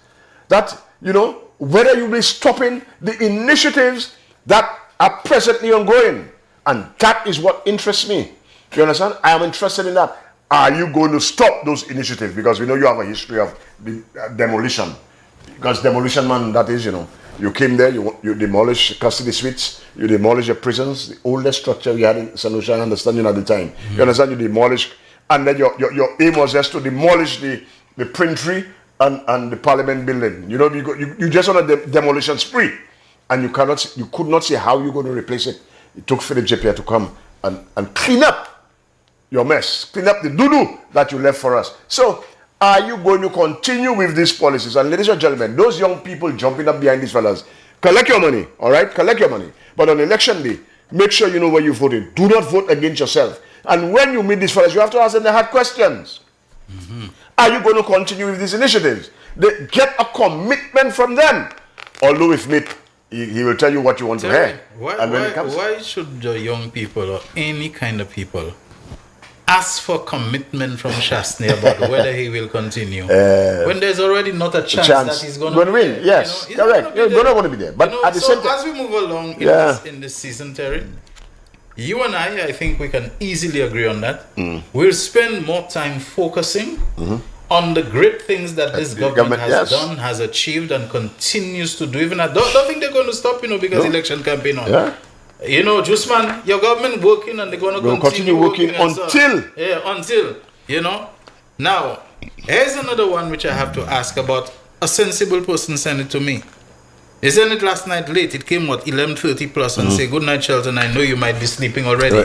That, you know, whether you be stopping the initiatives that are presently ongoing. And that is what interests me. You understand? I am interested in that. Are you going to stop those initiatives? Because we know you have a history of demolition. Because demolition, man, that is, you know, you came there, you demolish custody suites, you demolish the prisons, the oldest structure we had in St. Lucia, I understand you at the time. You understand? You demolish, and then your aim was just to demolish the printery and the parliament building. You know, you just on a demolition spree. And you could not see how you're going to replace it. It took Philip JP to come and clean up your mess, clean up the doo-doo that you left for us. So, are you going to continue with these policies? And ladies and gentlemen, those young people jumping up behind these fellas, collect your money, all right? Collect your money. But on election day, make sure you know where you voted. Do not vote against yourself. And when you meet these fellas, you have to ask them the hard questions. Are you going to continue with these initiatives? Get a commitment from them. Although with me, he will tell you what you want to hear. Why should the young people or any kind of people ask for commitment from Shastney about whether he will continue when there's already not a chance that he's going to win? Yes, you know, correct. You're not going to be there. But at the same time, as we move along in this season, Terry, you and I think we can easily agree on that. We'll spend more time focusing on the great things that this government has done, has achieved, and continues to do. Even I don't think they're going to stop, because election campaign on. Yeah. You know, Jusman, your government working and they're going to continue working until. Until, you know. Now, here's another one which I have to ask about. A sensible person sent it to me. He sent it last night late. It came, 11:30 plus, and say, good night, Shelton. I know you might be sleeping already.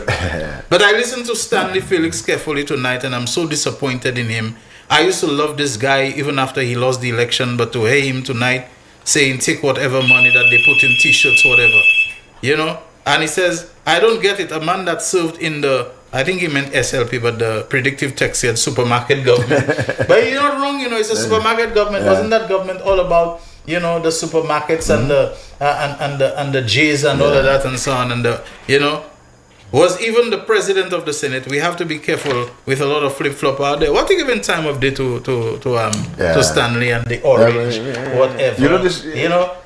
But I listened to Stanley Felix carefully tonight, and I'm so disappointed in him. I used to love this guy even after he lost the election, but to hear him tonight saying, take whatever money that they put in t-shirts, whatever, you know. And he says, I don't get it. A man that served in I think he meant SLP, but the predictive text said supermarket government. But you're not wrong, it's a supermarket government. Wasn't that government all about, the supermarkets and the J's and all of that and so on, and was even the president of the Senate. We have to be careful with a lot of flip-flop out there. What are you giving time of day to Stanley and the orange, whatever?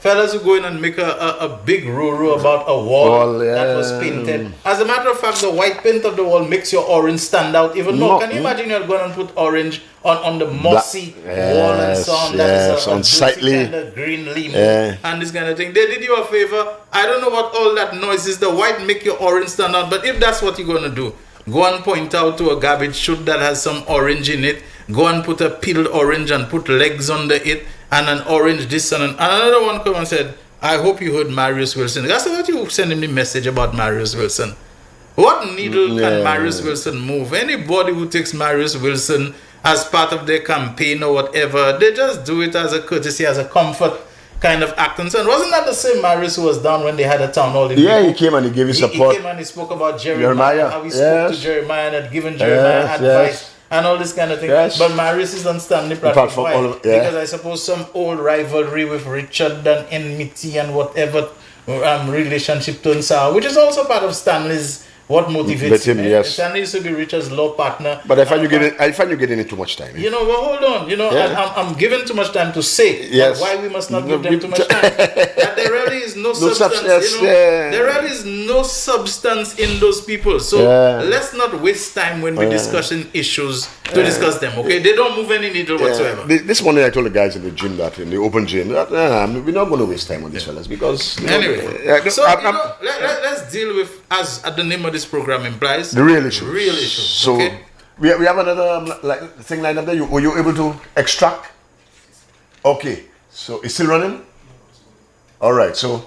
Fellas who go in and make a big ruru about a wall that was painted. As a matter of fact, the white paint of the wall makes your orange stand out even more. Can you imagine you're going to put orange on the mossy wall and so on? That is unsightly kind of green limo and this kind of thing. They did you a favor. I don't know what all that noise is. The white make your orange stand out. But if that's what you're going to do, go and point out to a garbage chute that has some orange in it. Go and put a peeled orange and put legs under it and an orange this and another one come and said, I hope you heard Marius Wilson. That's what you send him the message about Marius Wilson. What needle can Marius Wilson move? Anybody who takes Marius Wilson as part of their campaign or whatever, they just do it as a courtesy, as a comfort kind of act. And so wasn't that the same Marius who was down when they had a town hall? He came and he gave his support. He came and he spoke about Jeremiah. How he spoke to Jeremiah and had given Jeremiah advice and all this kind of thing. But Marius is on Stanley platform. Why? Because I suppose some old rivalry with Richard and enmity and whatever relationship turns out, which is also part of Stanley's what motivates Let him, yes. It needs to be rich as law partner. But I find you getting it too much time. You know, well, hold on. You know, Yeah. I'm giving too much time to say Yes. why we must not give them too much time. That there really is no substance. substance, You know, yeah. there really is no substance in those people. So let's not waste time when we're discussing issues to discuss them. Okay, they don't move any needle whatsoever. This morning I told the guys in the gym that in the open gym that we're not going to waste time on these fellas because Anyway, so let's deal with, as the name of this program implies, the real issues. Real issues. So okay? we have another thing lined up there. Were you able to extract? Okay, so it's still running. All right, so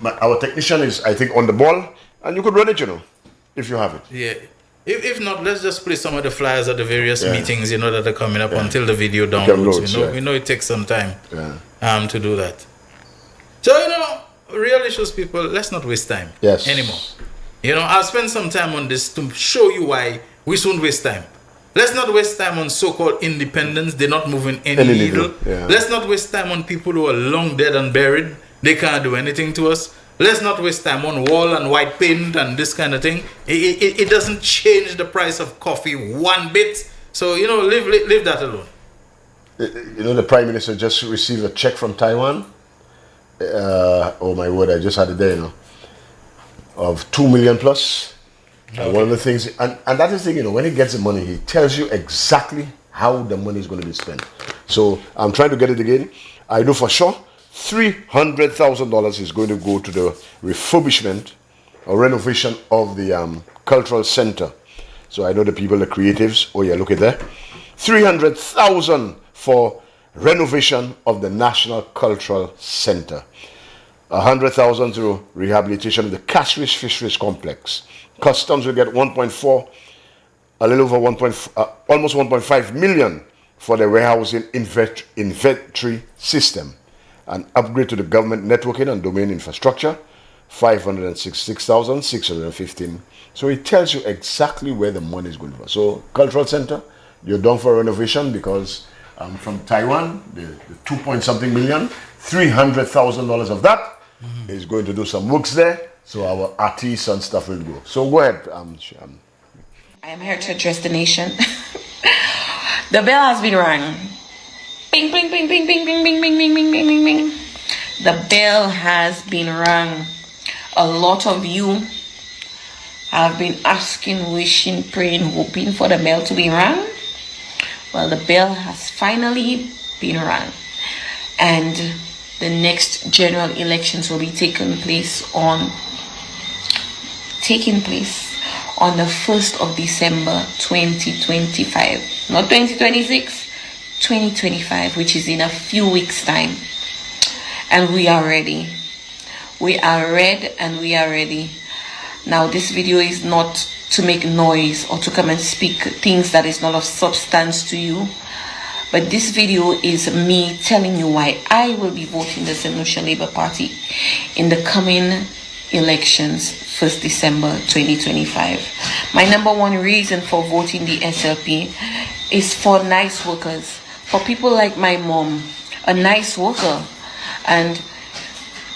our technician is, I think, on the ball, and you could run it, you know, if you have it. Yeah. If not, let's just play some of the flyers at the various meetings, you know, that are coming up until the video downloads. We know it takes some time to do that. So, you know, real issues, people, let's not waste time anymore. You know, I'll spend some time on this to show you why we shouldn't waste time. Let's not waste time on so-called independents. They're not moving any needle. Let's not waste time on people who are long dead and buried. They can't do anything to us. Let's not waste time on wall and white paint and this kind of thing. It doesn't change the price of coffee one bit. So, you know, leave that alone. You know, the Prime Minister just received a check from Taiwan. Oh my word, I just had it there, you know, of 2 million plus. And one of the things, and that is the thing, you know, when he gets the money, he tells you exactly how the money is going to be spent. So I'm trying to get it again. I know for sure $300,000 is going to go to the refurbishment or renovation of the cultural center. So I know the people, the creatives. Oh yeah, look at that. 300,000 for renovation of the National Cultural Center. 100,000 to rehabilitation of the Catfish Fisheries Complex. Customs will get 1.4, a little over almost 1.5 million for the warehousing inventory system. An upgrade to the government networking and domain infrastructure, 566,615. So it tells you exactly where the money is going for. So cultural center, you're done for renovation because from Taiwan, the 2-point-something million, $300,000 of that is going to do some works there. So our artists and stuff will go. So go ahead. I am here to address the nation. The bell has been rung. Bing, bing, bing, bing, bing, bing, bing, bing, bing, bing, bing, bing, bing. The bell has been rung. A lot of you have been asking, wishing, praying, hoping for the bell to be rung. Well, the bell has finally been rung. And the next general elections will be taking place on the 1st of December 2025. Not 2026. 2025, which is in a few weeks' time, and we are ready. We are red and we are ready. Now, this video is not to make noise or to come and speak things that is not of substance to you, but this video is me telling you why I will be voting the St. Lucia Labour Party in the coming elections, 1st December 2025. My number one reason for voting the SLP is for nice workers. For people like my mom, a nice worker, and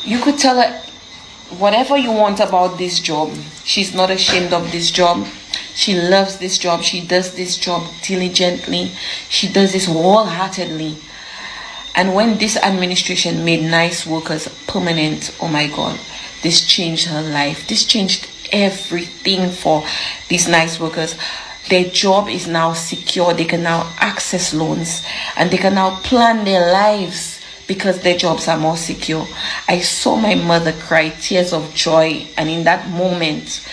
you could tell her whatever you want about this job. She's not ashamed of this job. She loves this job. She does this job diligently. She does this wholeheartedly. And when this administration made nice workers permanent, oh my God, this changed her life. This changed everything for these nice workers. Their job is now secure. They can now access loans and they can now plan their lives because their jobs are more secure. I saw my mother cry tears of joy, and in that moment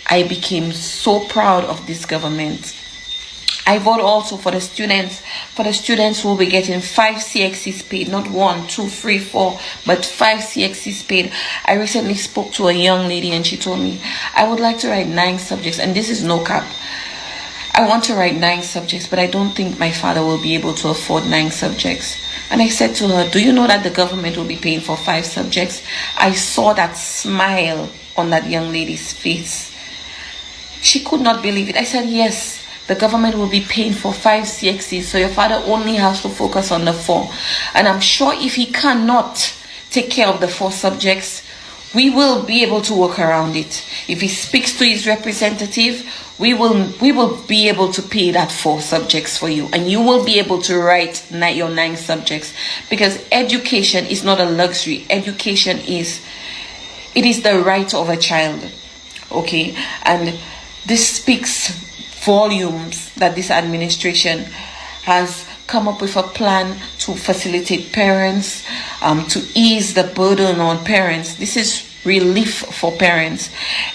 I became so proud of this government. I vote also for the students who will be getting 5 CXCs paid, not 1, 2, 3, 4, but 5 CXCs paid. I recently spoke to a young lady and she told me, I would like to write 9 subjects, and this is no cap. I want to write 9 subjects, but I don't think my father will be able to afford 9 subjects. And I said to her, do you know that the government will be paying for 5 subjects? I saw that smile on that young lady's face. She could not believe it. I said, yes, the government will be paying for 5 CXCs, so your father only has to focus on the 4. And I'm sure if he cannot take care of the 4 subjects, we will be able to work around it. If he speaks to his representative, we will be able to pay that 4 subjects for you, and you will be able to write your 9 subjects, because education is not a luxury. Education is the right of a child. Okay, and this speaks volumes that this administration has come up with a plan to facilitate parents, to ease the burden on parents. This is relief for parents.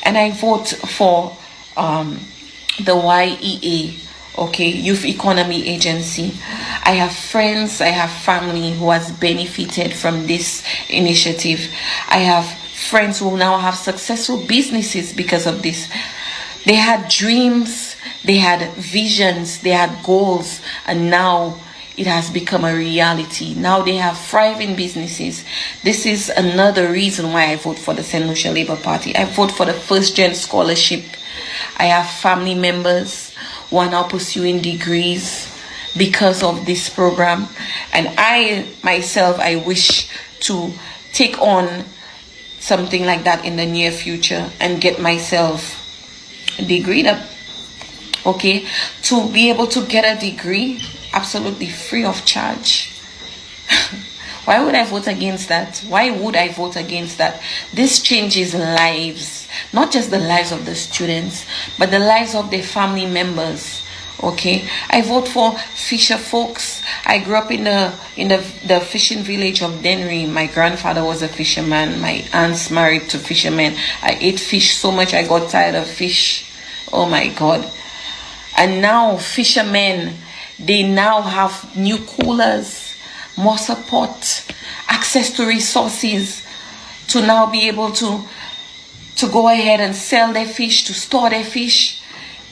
And I vote for the YEA, okay, Youth Economy Agency. I have friends, I have family who has benefited from this initiative. I have friends who now have successful businesses because of this. They had dreams, they had visions, they had goals, and now it has become a reality. Now they have thriving businesses. This is another reason why I vote for the St. Lucia Labour Party. I vote for the First Gen Scholarship. I have family members who are now pursuing degrees because of this program. And I myself, I wish to take on something like that in the near future and get myself degree up, okay, to be able to get a degree absolutely free of charge. Why would I vote against that? Why would I vote against that? This changes lives, not just the lives of the students, but the lives of their family members. Okay, I vote for fisher folks. I grew up in the fishing village of Dennery. My grandfather was a fisherman. My aunt's married to fishermen. I ate fish so much I got tired of fish. Oh my God. And now fishermen, they now have new coolers, more support, access to resources to now be able to go ahead and sell their fish, to store their fish.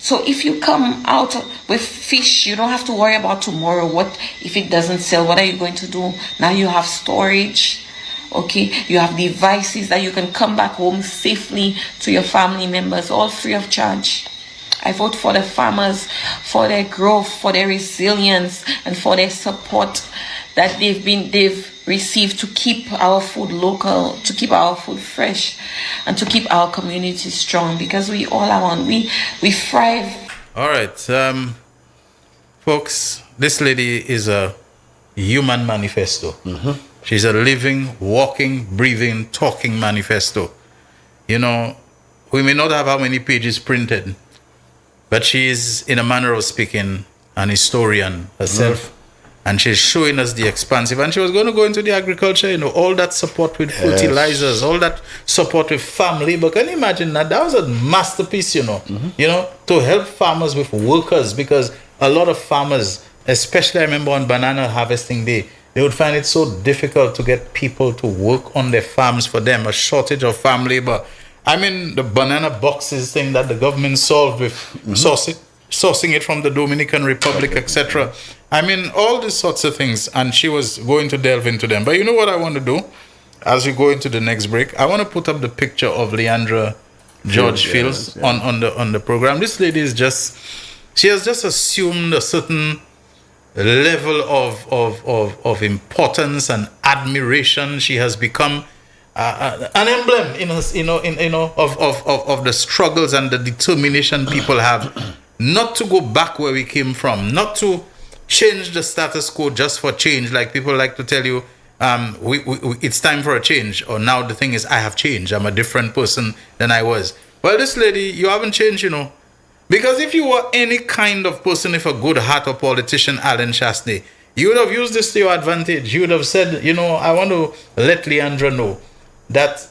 So if you come out with fish, you don't have to worry about tomorrow. What if it doesn't sell? What are you going to do? Now you have storage. Okay, you have devices that you can come back home safely to your family members, all free of charge. I vote for the farmers, for their growth, for their resilience, and for their support that they've received to keep our food local, to keep our food fresh, and to keep our community strong, because we all are one. We thrive. All right, folks, this lady is a human manifesto. Mm-hmm. She's a living, walking, breathing, talking manifesto. You know, we may not have how many pages printed, but she is, in a manner of speaking, an historian herself. And she's showing us the expansive. And she was going to go into the agriculture, you know, all that support with fertilizers, all that support with farm labor. Can you imagine that? That was a masterpiece, you know, to help farmers with workers, because a lot of farmers, especially I remember on banana harvesting day, they would find it so difficult to get people to work on their farms for them, a shortage of farm labor. I mean, the banana boxes thing that the government solved with sourcing it from the Dominican Republic, etc. I mean, all these sorts of things, and she was going to delve into them. But you know what I want to do? As we go into the next break, I want to put up the picture of Leandra George Fields on the program. This lady is she has just assumed a certain level of importance and admiration. She has become an emblem of the struggles and the determination people have not to go back where we came from, not to change the status quo just for change, like people like to tell you, it's time for a change, or now the thing is, I have changed, I'm a different person than I was. Well, this lady, you haven't changed, you know, because if you were any kind of person, if a good heart or politician, Alan Chastney, you would have used this to your advantage. You would have said, you know, I want to let Leandra know that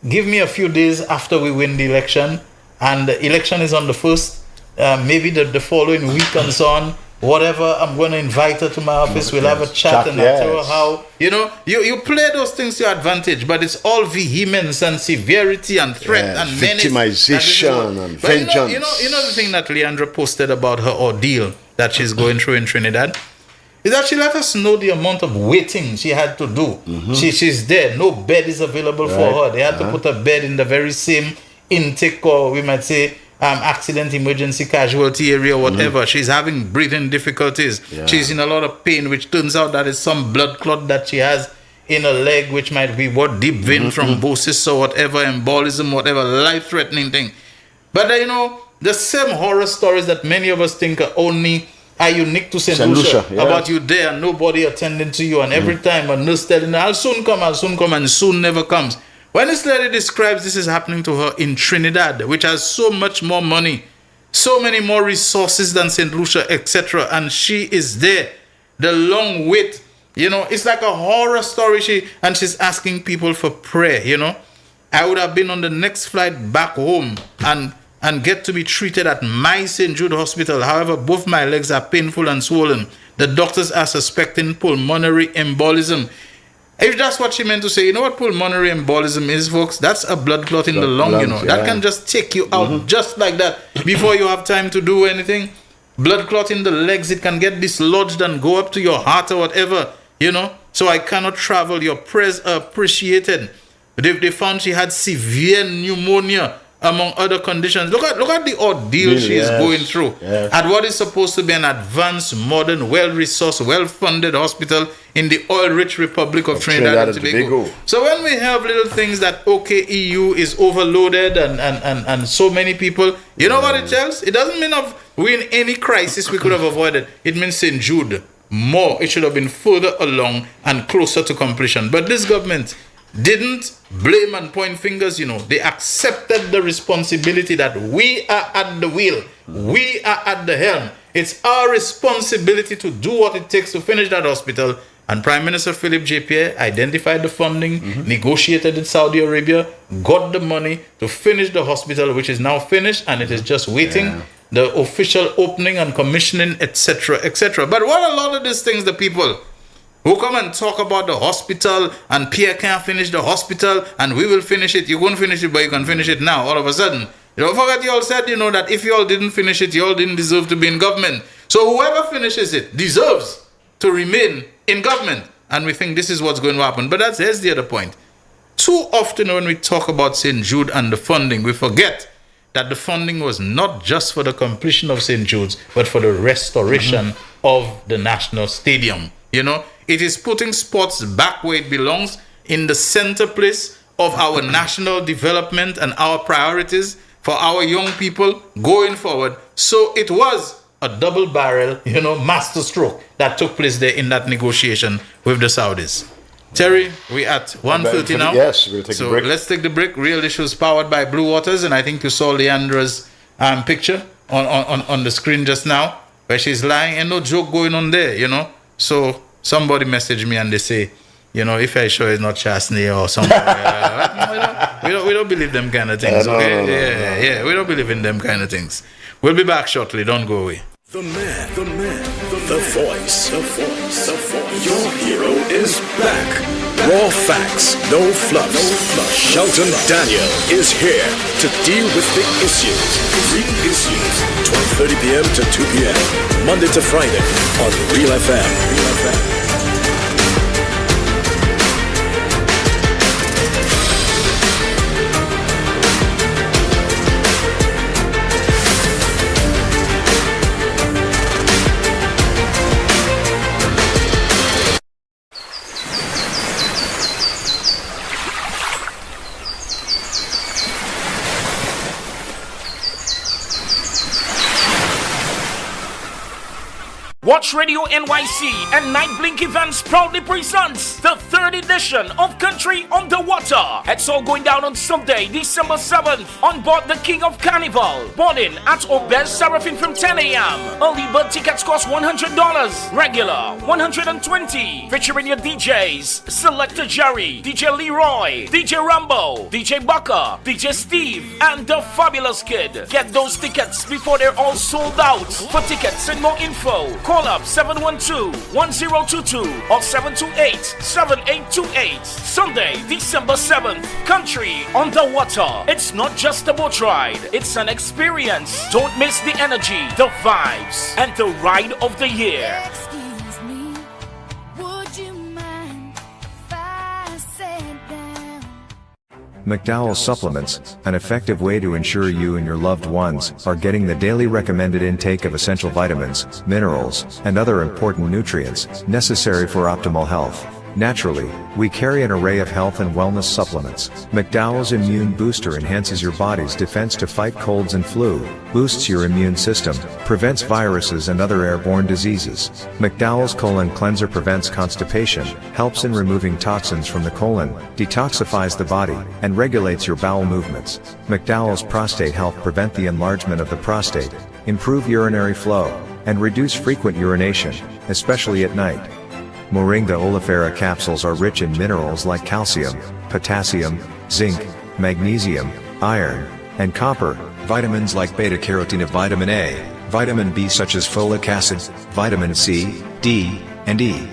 give me a few days after we win the election, and the election is on the 1st, maybe the following week and so on, whatever, I'm going to invite her to my office, we'll have a chat and I'll tell her how, you know, you play those things to your advantage, but it's all vehemence and severity and threat and menace. Victimization and vengeance. You know the thing that Leandra posted about her ordeal that she's going through in Trinidad? Is that she let us know the amount of waiting she had to do. She's there, no bed is available for her. They had to put a bed in the very same intake, or we might say accident, emergency, casualty area, whatever. She's having breathing difficulties. She's in a lot of pain, which turns out that it's some blood clot that she has in a leg, which might be what deep vein thrombosis or whatever, embolism, whatever, life-threatening thing. But you know, the same horror stories that many of us think are unique to St. Lucia, yeah. about you there and nobody attending to you, and every time a nurse telling her, I'll soon come, and soon never comes. When this lady describes this is happening to her in Trinidad, which has so much more money, so many more resources than St. Lucia, etc., and she is there, the long wait, you know, it's like a horror story. She's asking people for prayer, you know. I would have been on the next flight back home and get to be treated at my St. Jude Hospital. However, both my legs are painful and swollen. The doctors are suspecting pulmonary embolism. If that's what she meant to say, you know what pulmonary embolism is, folks? That's a blood clot in the lung, you know. Yeah. That can just take you out just like that before you have time to do anything. Blood clot in the legs, it can get dislodged and go up to your heart or whatever, you know. So I cannot travel. Your prayers are appreciated. They found she had severe pneumonia, among other conditions. Look at the ordeal she is going through at what is supposed to be an advanced, modern, well-resourced, well-funded hospital in the oil-rich Republic of Trinidad and Tobago. So when we have little things that, okay, EU is overloaded and so many people, you know what it tells? It doesn't mean we in any crisis we could have avoided. It means St. Jude, more. It should have been further along and closer to completion. But this government didn't blame and point fingers, you know. They accepted the responsibility that we are at the wheel. We are at the helm. It's our responsibility to do what it takes to finish that hospital. And Prime Minister Philip J. Pierre identified the funding, negotiated with Saudi Arabia, got the money to finish the hospital, which is now finished, and it is just waiting the official opening and commissioning, etc., etc. But what a lot of these things, the people who come and talk about the hospital and Pierre can't finish the hospital and we will finish it. You won't finish it, but you can finish it now. All of a sudden, you don't forget you all said, you know, that if you all didn't finish it, you all didn't deserve to be in government. So whoever finishes it deserves to remain in government. And we think this is what's going to happen. But here's the other point. Too often when we talk about St. Jude and the funding, we forget that the funding was not just for the completion of St. Jude's, but for the restoration of the National Stadium. You know, it is putting sports back where it belongs, in the center place of our national development and our priorities for our young people going forward. So it was a double barrel, you know, master stroke that took place there in that negotiation with the Saudis. Terry, we're at 1:30 now. Yes, we'll take a break. So let's take the break. Real Issues powered by Blue Waters. And I think you saw Leandra's picture on the screen just now, where she's lying, and no joke going on there, you know. So somebody messaged me and they say, you know, if I show it's not Chastney or something. We don't believe them kind of things, okay? Yeah, we don't believe in them kind of things. We'll be back shortly. Don't go away. The man, the voice. Your hero is back. Raw facts, no fluff. Shelton Daniel is here to deal with the issues. Real Issues, 12:30 p.m. to 2 p.m. Monday to Friday on Real FM. Watch Radio NYC and Night Blink Events proudly presents the 3rd edition of Country Underwater. It's all going down on Sunday, December 7th, on board the King of Carnival. Boarding at Obez Seraphim from 10 a.m. Early bird tickets cost $100, regular $120. Featuring your DJs, Selector Jerry, DJ Leroy, DJ Rambo, DJ Bucker, DJ Steve, and the Fabulous Kid. Get those tickets before they're all sold out. For tickets and more info, call up 712-1022 or 728-7828. Sunday, December 7th, Country Underwater. It's not just a boat ride, it's an experience. Don't miss the energy, the vibes, and the ride of the year. Excuse me, would you mind if I sat down? McDowell's Supplements, an effective way to ensure you and your loved ones are getting the daily recommended intake of essential vitamins, minerals, and other important nutrients necessary for optimal health. Naturally, we carry an array of health and wellness supplements. McDowell's Immune Booster enhances your body's defense to fight colds and flu, boosts your immune system, prevents viruses and other airborne diseases. McDowell's Colon Cleanser prevents constipation, helps in removing toxins from the colon, detoxifies the body, and regulates your bowel movements. McDowell's Prostate Health prevent the enlargement of the prostate, improve urinary flow, and reduce frequent urination, especially at night. Moringa oleifera capsules are rich in minerals like calcium, potassium, zinc, magnesium, iron, and copper, vitamins like beta-carotene, vitamin A, vitamin B such as folic acid, vitamin C, D, and E.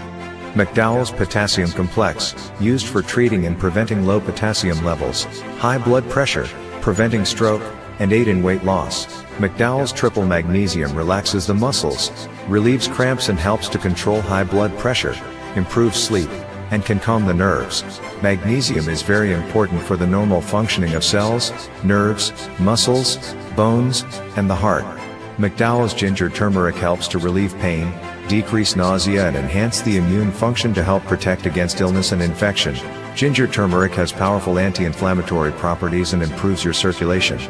McDowell's Potassium Complex, used for treating and preventing low potassium levels, high blood pressure, preventing stroke, and aid in weight loss. McDowell's Triple Magnesium relaxes the muscles, relieves cramps and helps to control high blood pressure, improves sleep, and can calm the nerves. Magnesium is very important for the normal functioning of cells, nerves, muscles, bones, and the heart. McDowell's Ginger Turmeric helps to relieve pain, decrease nausea and enhance the immune function to help protect against illness and infection. Ginger turmeric has powerful anti-inflammatory properties and improves your circulation.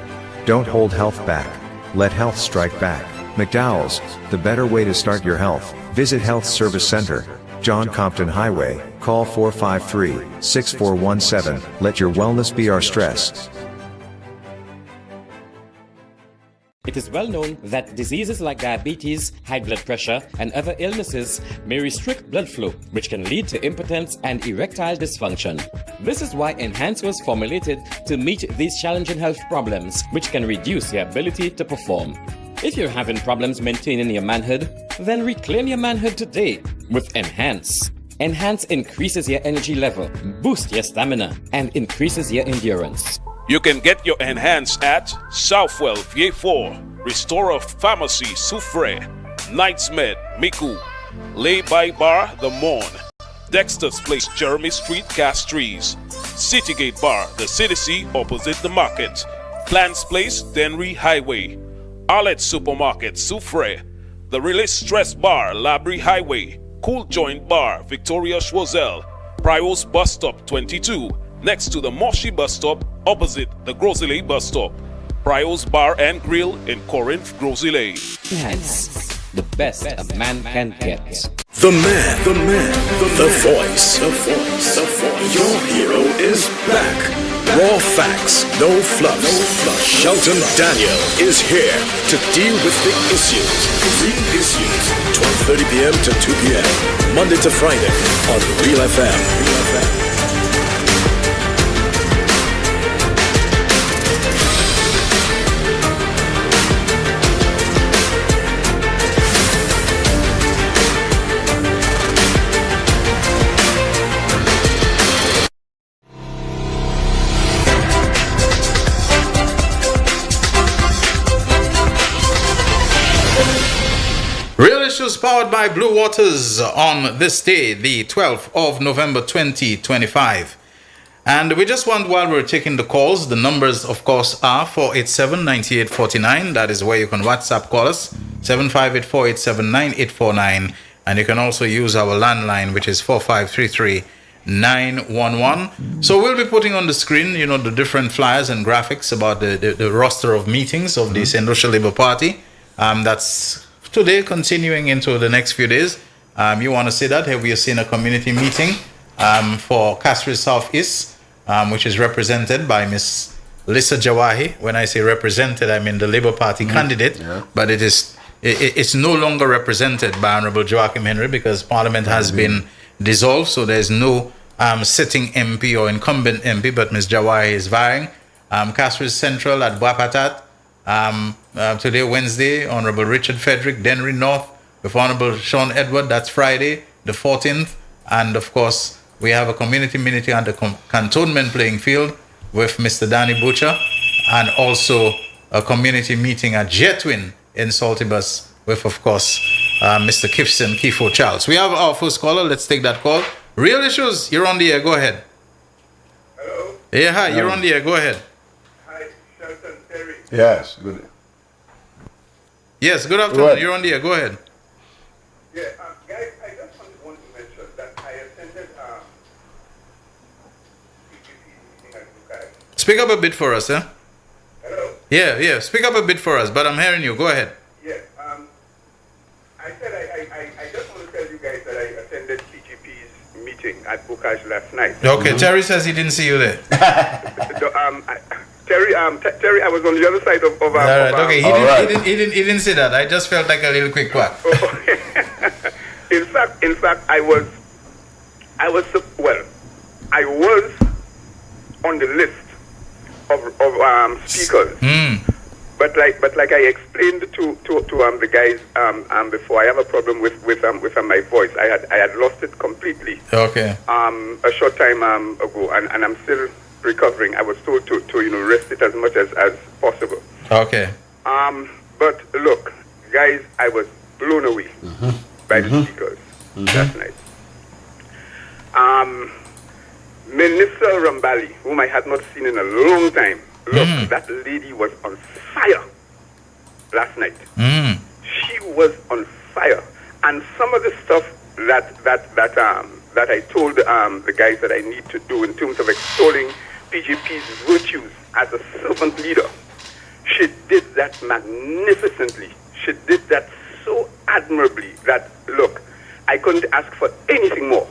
Don't hold health back. Let health strike back. McDowell's, the better way to start your health. Visit Health Service Center, John Compton Highway, call 453-6417. Let your wellness be our stress. It is well known that diseases like diabetes, high blood pressure, and other illnesses may restrict blood flow, which can lead to impotence and erectile dysfunction. This is why Enhance was formulated to meet these challenging health problems, which can reduce your ability to perform. If you're having problems maintaining your manhood, then reclaim your manhood today with Enhance. Enhance increases your energy level, boosts your stamina, and increases your endurance. You can get your Enhance at Southwell VA4, Restorer Pharmacy Soufre, Knights Med Miku, Lay By Bar The Morn, Dexter's Place Jeremy Street Castries, Citygate Bar The City opposite the market, Plants Place Denry Highway, Arlette Supermarket Soufre, The Release Stress Bar Labrie Highway, Cool Joint Bar Victoria Schwazel, Prios Bus Stop 22, next to the Moshi Bus Stop opposite the Grosile Bus Stop. Prios Bar and Grill in Corinth, Grosile. Enhance, the best a man can get. The man, the voice. Your hero is back. Raw facts, no fluff. Shelton Daniel is here to deal with the issues. Real Issues, 12:30 p.m. to 2 p.m. Monday to Friday on Real FM. Real Issues powered by Blue Waters on this day, the 12th of November 2025. And we just want, while we're taking the calls, the numbers, of course, are 487-9849. That is where you can WhatsApp call us, 758-487-9849. And you can also use our landline, which is 4533-911. So we'll be putting on the screen, the different flyers and graphics about the roster of meetings of the Industrial Labour Party. That's today, continuing into the next few days. You want to see that? Here we are seeing a community meeting for Castries Southeast, which is represented by Miss Lisa Jawahi. When I say represented, I mean the Labour Party candidate, but it's no longer represented by Honorable Joachim Henry because Parliament has been dissolved, so there's no sitting MP or incumbent MP, but Ms. Jawahi is vying. Castries Central at Boapatat. Today, Wednesday, Honorable Richard Frederick, Denry North, with Honorable Sean Edward, that's Friday, the 14th. And of course, we have a community meeting at the cantonment playing field with Mr. Danny Butcher, and also a community meeting at Jetwin in Saltibus with, of course, Mr. Kifo Charles. We have our first caller. Let's take that call. Real Issues, you're on the air. Go ahead. Hello? Yeah, hi, you're on the air. Go ahead. Yes, good. Yes, good afternoon. You're on the air. Go ahead. Yeah, guys, I just want to mention that I attended Speak up a bit for us, huh? Hello? Yeah. Speak up a bit for us, but I'm hearing you. Go ahead. Yes. I said I just want to tell you guys that I attended PGP's meeting at Bocage last night. Okay, Terry says he didn't see you there. Terry, I was on the other side of All right, okay, he didn't say that. I just felt like a little quick quack. In fact, I was on the list of speakers. But like I explained to the guys before, I have a problem with my voice. I had lost it completely. Okay. A short time ago, and I'm still recovering. I was told to rest it as much as possible. Okay. But look, guys, I was blown away by the speakers last night. Minister Rambali, whom I had not seen in a long time. Look, that lady was on fire last night. She was on fire, and some of the stuff that I told the guys that I need to do in terms of extolling PGP's virtues as a servant leader, she did that magnificently. She did that so admirably that, look, I couldn't ask for anything more.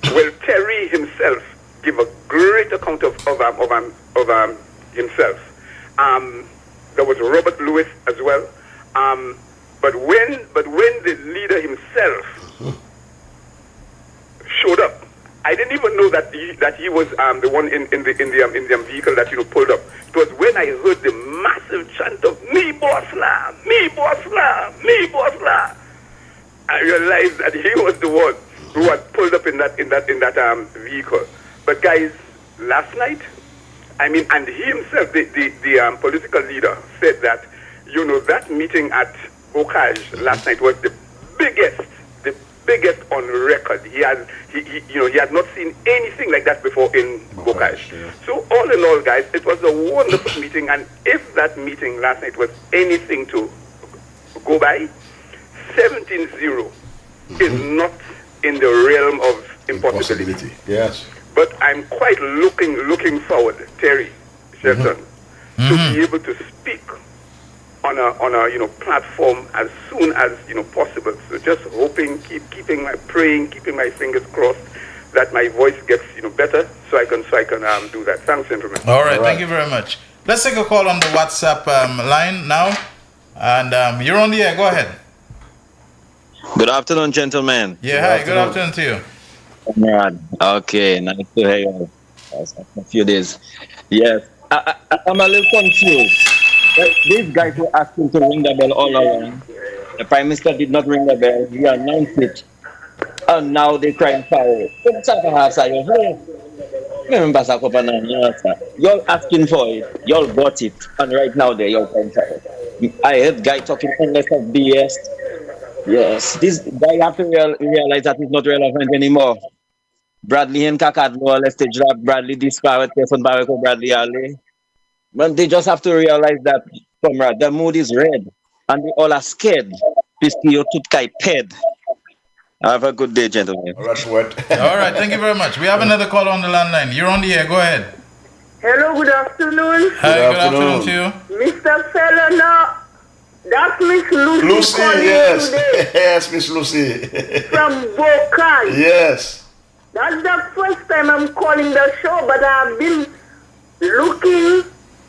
Well, Terry himself gave a great account of himself. There was Robert Lewis as well. But when the leader himself showed up, I didn't even know that he was the one in the vehicle that pulled up. It was when I heard the massive chant of "Me boss la, me boss la, me boss la," I realized that he was the one who had pulled up in that vehicle. But guys, last night, and he himself, the political leader, said that that meeting at Bocage last night was the biggest on record. He had not seen anything like that before in Bocage. So all in all, guys, it was a wonderful meeting. And if that meeting last night was anything to go by, 17-0 is not in the realm of impossibility. Yes. But I'm quite looking forward, Terry Shelton, to be able to speak on a platform as soon as possible. So just hoping, keeping my fingers crossed that my voice gets better, so I can do that. Thanks, gentlemen. All right, thank you very much. Let's take a call on the WhatsApp line now, and you're on the air. Go ahead. Good afternoon, gentlemen. Yeah, good afternoon to you. Okay, nice to hear you. A few days. Yes, I'm a little confused. These guys were asking to ring the bell all along. The Prime Minister did not ring the bell. He announced it. And now they're trying to fire it. You're asking for it. Y'all got it. And right now you're trying to fire it. I heard guy talking endless of BS. Yes, this guy have to realize that it's not relevant anymore. Bradley and Kakadlo, let's take Bradley disparate from Barako Bradley Ali. But they just have to realize that, comrade, the mood is red. And they all are scared. Have a good day, gentlemen. All right, thank you very much. We have another call on the landline. You're on the air. Go ahead. Hello, good afternoon. Hi, good afternoon to you. Mr. Fellow, that's Miss Lucy. Lucy, yes. Yes, Miss Lucy. From Bocage. Yes. That's the first time I'm calling the show, but I've been looking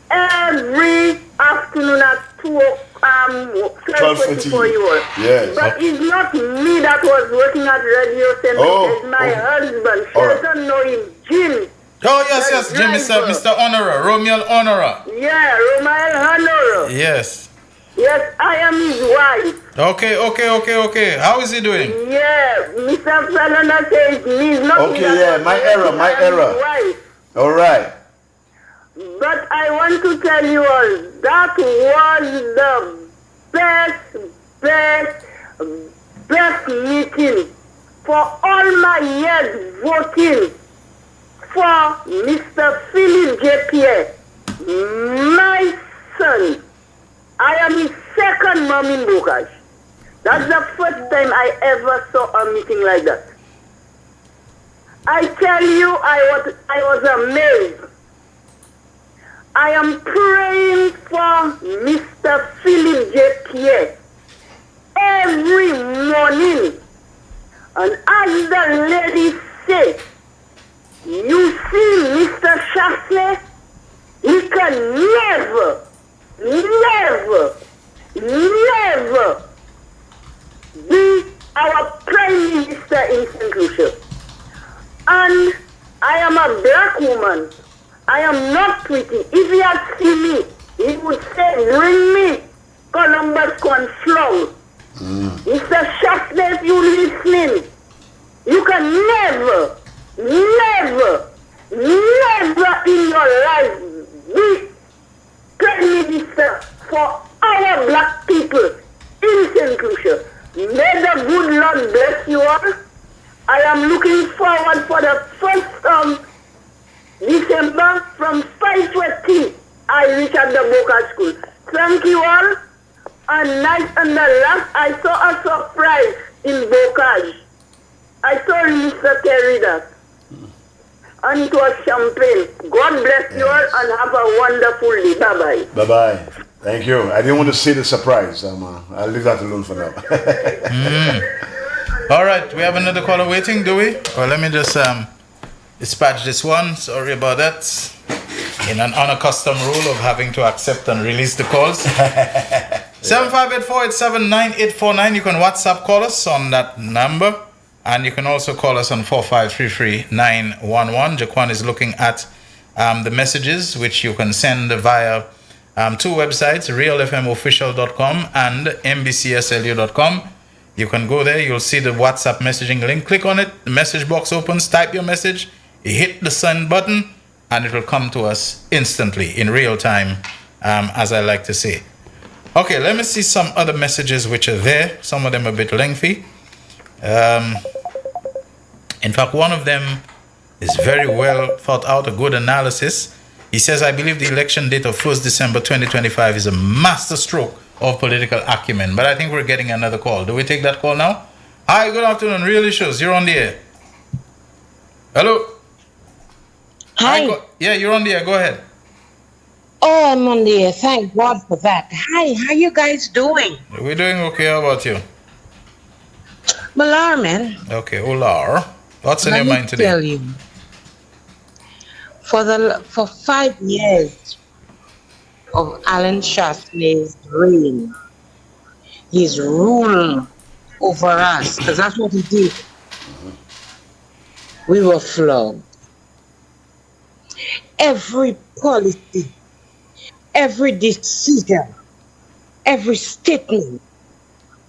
every afternoon at 12:30 for you all. Yes. But it's not me that was working at Radio Center. It's my husband. Shelton know him, Jim. Oh, yes, Jim, Mr. Honorer, Romeo Honorer. Yeah, Romeo Honorer. Yes. Yes, I am his wife. Okay. How is he doing? Yeah, Mr. Falana says he's not. Okay, yeah, my error. All right. But I want to tell you all, that was the best meeting for all my years voting for Mr. Philip J. Pierre, my son. I am his second mom in Bocage. That's the first time I ever saw a meeting like that. I tell you, I was amazed. I am praying for Mr. Philip J. Pierre every morning. And as the lady said, you see Mr. Shafley, he can never be our Prime Minister in St. Lucia. And I am a black woman. I am not pretty. If he had seen me, he would say, bring me Columbus cornflour. Mr. Shafley, if you listening, you can never in your life be Prime Minister for our black people in St. Lucia. May the good Lord bless you all. I am looking forward for the 1st December from 5:20. I reach at the Boca School. Thank you all. And night and the last, I saw a surprise in Bocage. I told Mr. Terry that. And it was champagne. God bless you all and have a wonderful day. Bye-bye. Bye-bye. Thank you. I didn't want to see the surprise. I'll leave that alone for now. All right, we have another caller waiting, do we? Well, let me just dispatch this one. Sorry about that. In an unaccustomed rule of having to accept and release the calls. 7584879849. You can WhatsApp call us on that number. And you can also call us on 4533911. Jaquan is looking at the messages, which you can send via two websites, realfmofficial.com and mbcslu.com. You can go there. You'll see the WhatsApp messaging link. Click on it. The message box opens. Type your message. You hit the send button, and it will come to us instantly, in real time, as I like to say. Okay, let me see some other messages which are there. Some of them are a bit lengthy. In fact, one of them is very well thought out, a good analysis. He says, I believe the election date of 1st December 2025 is a masterstroke of political acumen. But I think we're getting another call. Do we take that call now? Hi, good afternoon. Real Issues. You're on the air. Hello? Hi. Yeah, you're on the air. Go ahead. Oh, I'm on the air. Thank God for that. Hi, how you guys doing? We're doing okay. How about you? Malar, man. Okay, Olar. What's in Let your me mind today? Tell you, for 5 years of Alan Shasley's reign, his rule over us, because that's what he did, we were flogged. Every policy, every decision, every statement,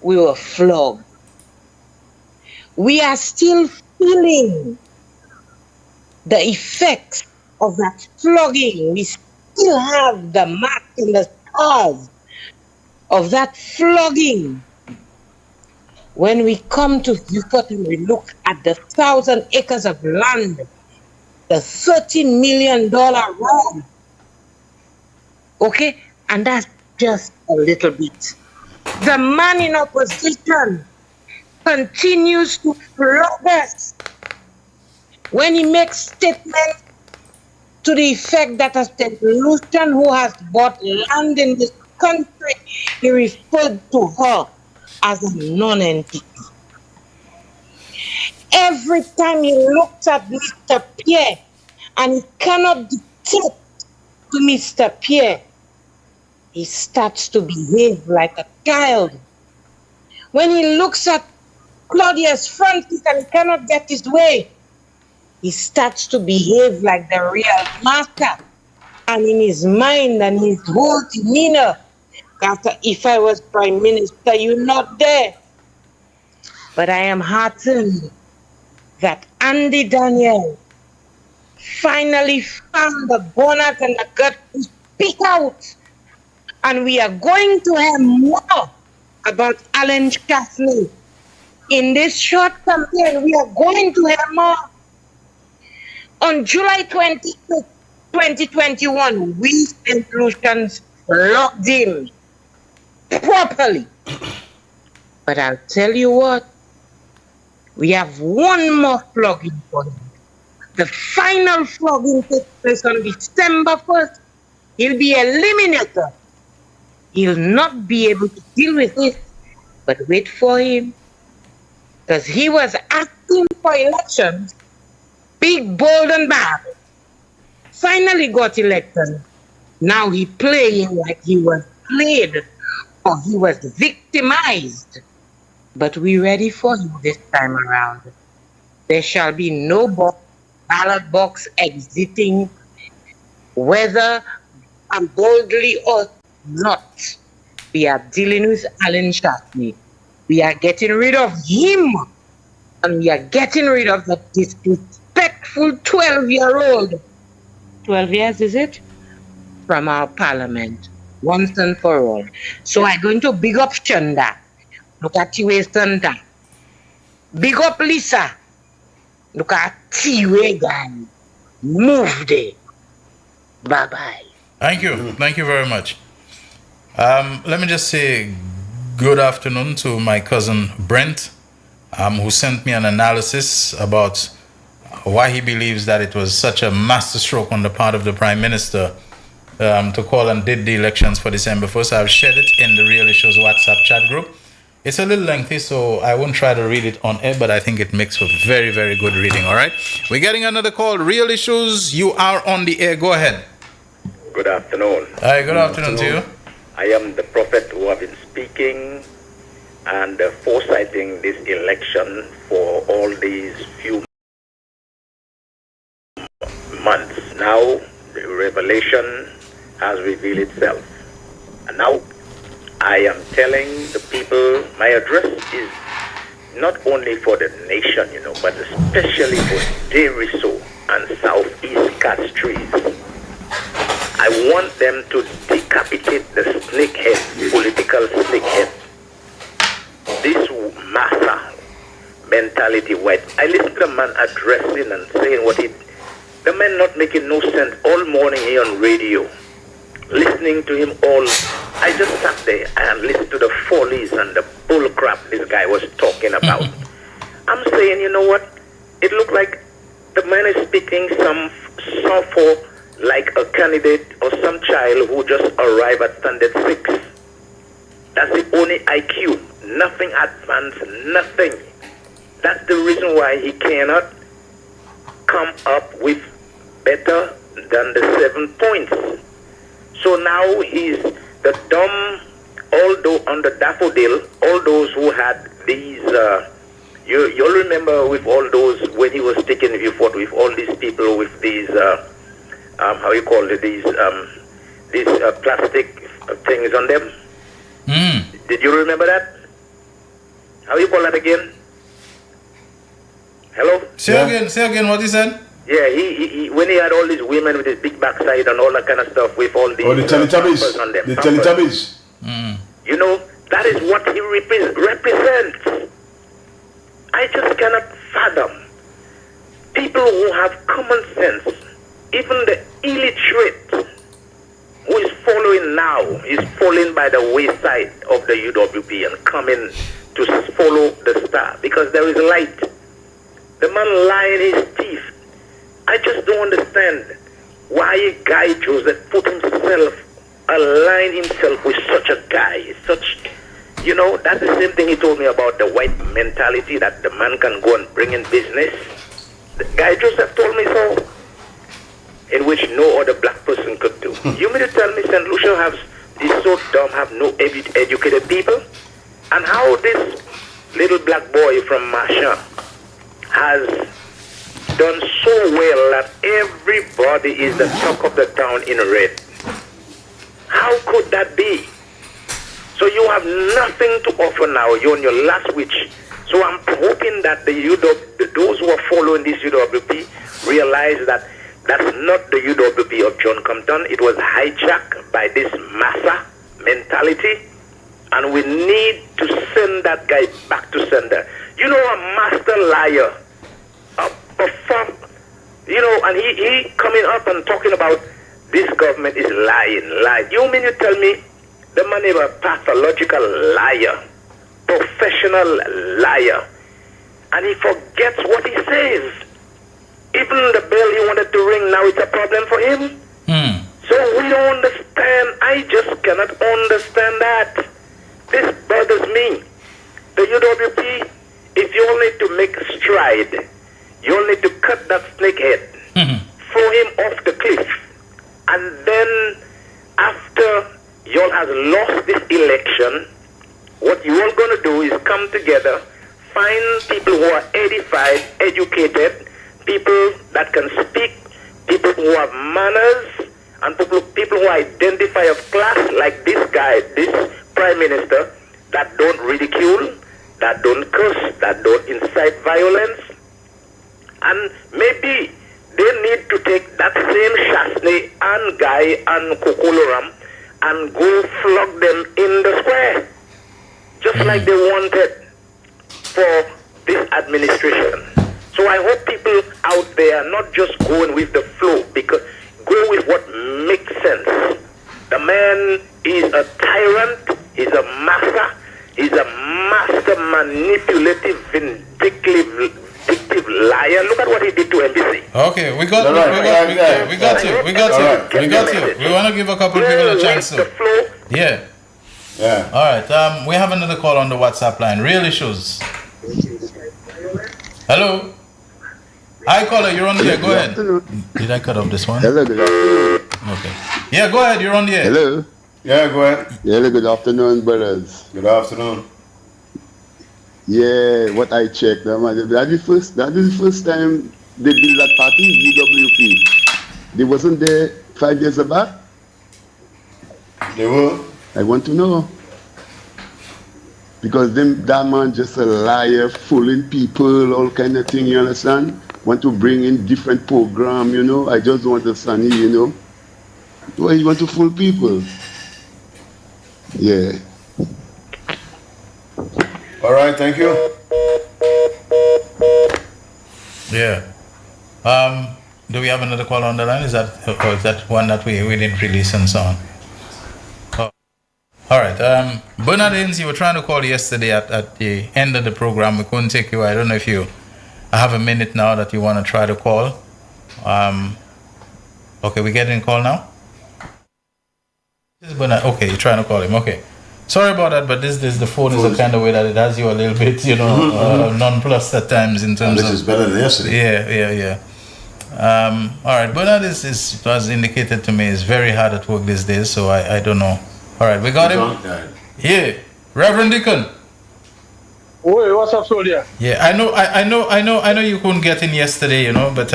we were flogged. We are still feeling the effects of that flogging. We still have the mark and the scars of that flogging. When we come to Beaufort and we look at the 1,000 acres of land, the $13 million road, okay, and that's just a little bit. The man in opposition continues to flog us when he makes statements to the effect that a St. Lucian who has bought land in this country, he referred to her as a non-entity. Every time he looks at Mr. Pierre and he cannot dictate to Mr. Pierre, he starts to behave like a child. When he looks at Claudius Francis and he cannot get his way, he starts to behave like the real master. And in his mind and his whole demeanor, after, if I was Prime Minister, you're not there. But I am heartened that Andy Daniel finally found the bonnet and the gut to speak out. And we are going to hear more about Alan Shasley. In this short campaign, we are going to hear more. On July 20, 2021, we St. Lucians locked in properly. But I'll tell you what, we have one more flogging for him. The final flogging takes place on December 1st, He'll be eliminated. He'll not be able to deal with it. But wait for him. Because he was acting for elections. Big, bold, and bad. Finally got elected. Now he playing like he was played or he was victimized. But we ready for him this time around. There shall be no ballot box exiting, whether boldly or not. We are dealing with Alan Sharkey. We are getting rid of him. And we are getting rid of the disrespectful 12-year-old. 12 years, is it? From our parliament. Once and for all. So I'm going to big up Chanda. Look at Tiwe Santa. Big up Lisa. Look at Tiwe guy. Move there. Bye-bye. Thank you. Thank you very much. Let me just say good afternoon to my cousin Brent, who sent me an analysis about why he believes that it was such a masterstroke on the part of the Prime Minister to call and did the elections for December 1st. I've shared it in the Real Issues WhatsApp chat group. It's a little lengthy, so I won't try to read it on air, but I think it makes for very, very good reading, all right? We're getting another call. Real Issues, you are on the air. Go ahead. Good afternoon. Hi, good afternoon to you. I am the prophet who have been speaking and foresighting this election for all these few months. Now, the revelation has revealed itself. And now, I am telling the people, my address is not only for the nation, but especially for Deriso and Southeast Castries. I want them to decapitate the snakehead, political snakehead. This massa mentality white. I listened to the man addressing and saying the man not making no sense all morning here on radio. Listening to him all, I just sat there and listened to the follies and the bullcrap this guy was talking about. I'm saying, you know what? It looked like the man is speaking some for like a candidate or some child who just arrived at standard 6. That's the only IQ. Nothing advanced, nothing. That's the reason why he cannot come up with better than the 7 points. So now he's the dumb, although on the daffodil, all those who had these, you'll remember with all those, when he was taking, if you fought with all these people with these, how you call it, these plastic things on them. Did you remember that? How you call that again? Hello? Say again what he said? Yeah, he when he had all these women with his big backside and all that kind of stuff with all these the Teletubbies on them. The Teletubbies. That is what he represents. I just cannot fathom people who have common sense, even the illiterate who is following now is falling by the wayside of the UWP and coming to follow the star because there is light. The man lying his teeth. I just don't understand why a guy Joseph put himself, align himself with such a guy, that's the same thing he told me about the white mentality that the man can go and bring in business. The guy Joseph told me so, in which no other black person could do. You mean to tell me St. Lucia is so dumb, have no educated people? And how this little black boy from Marchand has done so well that everybody is the talk of the town in red. How could that be? So you have nothing to offer now. You're on your last wish. So I'm hoping that those who are following this UWP realize that that's not the UWP of John Compton. It was hijacked by this massa mentality. And we need to send that guy back to sender. A master liar. And he coming up and talking about this government is lying. You mean you tell me the man is a pathological liar, professional liar, and he forgets what he says. Even the bell he wanted to ring, now it's a problem for him. So we don't understand. cannot understand that. This bothers me. The UWP, if you all need to make a stride, you all need to cut that snake head, throw him off the cliff, and then after you all has lost this election, what you all going to do is come together, find people who are edified, educated, people that can speak, people who have manners, and people who identify of class, like this guy, this prime minister, that don't ridicule, that don't curse, that don't incite violence. And maybe they need to take that same Chasney and Guy and Kokoloram and go flog them in the square, just like they wanted for this administration. So I hope people out there are not just going with the flow, because go with what makes sense. The man is a tyrant, he's a master manipulative, vindictive liar. Look at what he did to NBC. Okay, we got you. We want to give a couple of people a chance to. Yeah. Yeah. All right. We have another call on the WhatsApp line. Real Issues. Hello. Hi, caller. You're on the air. Go ahead. Did I cut off this one? Hello. Good afternoon. Okay. Yeah. Go ahead. You're on the air. Hello. Yeah. Go ahead. Hello. Good afternoon, brothers. Good afternoon. Yeah. What I checked, that is the first time they built that party, UWP. They wasn't there 5 years back. They were. I want to know. Because that man just a liar, fooling people, all kind of thing, you understand? Want to bring in different program, you know? I just want a Sunny, you know? Why you want to fool people? Yeah. All right, thank you. Yeah. Do we have another call on the line? Is that one that we didn't release and so on? Oh. All right. Bernard Haynes, you were trying to call yesterday at the end of the program. We couldn't take you. I don't know if you have a minute now that you want to try to call. Okay, we getting a call now? This is Bernard. Okay, you're trying to call him. Okay. Sorry about that, but this the phone is the kind of way that it has you a little bit, you know, nonplussed at times in terms of... This is better than yesterday. Yeah. All right, Bernard is as indicated to me, is very hard at work these days, so I don't know. All right, we got him. Yeah, Reverend Deacon. Oi, what's up, soldier? Yeah, I know you couldn't get in yesterday, you know, but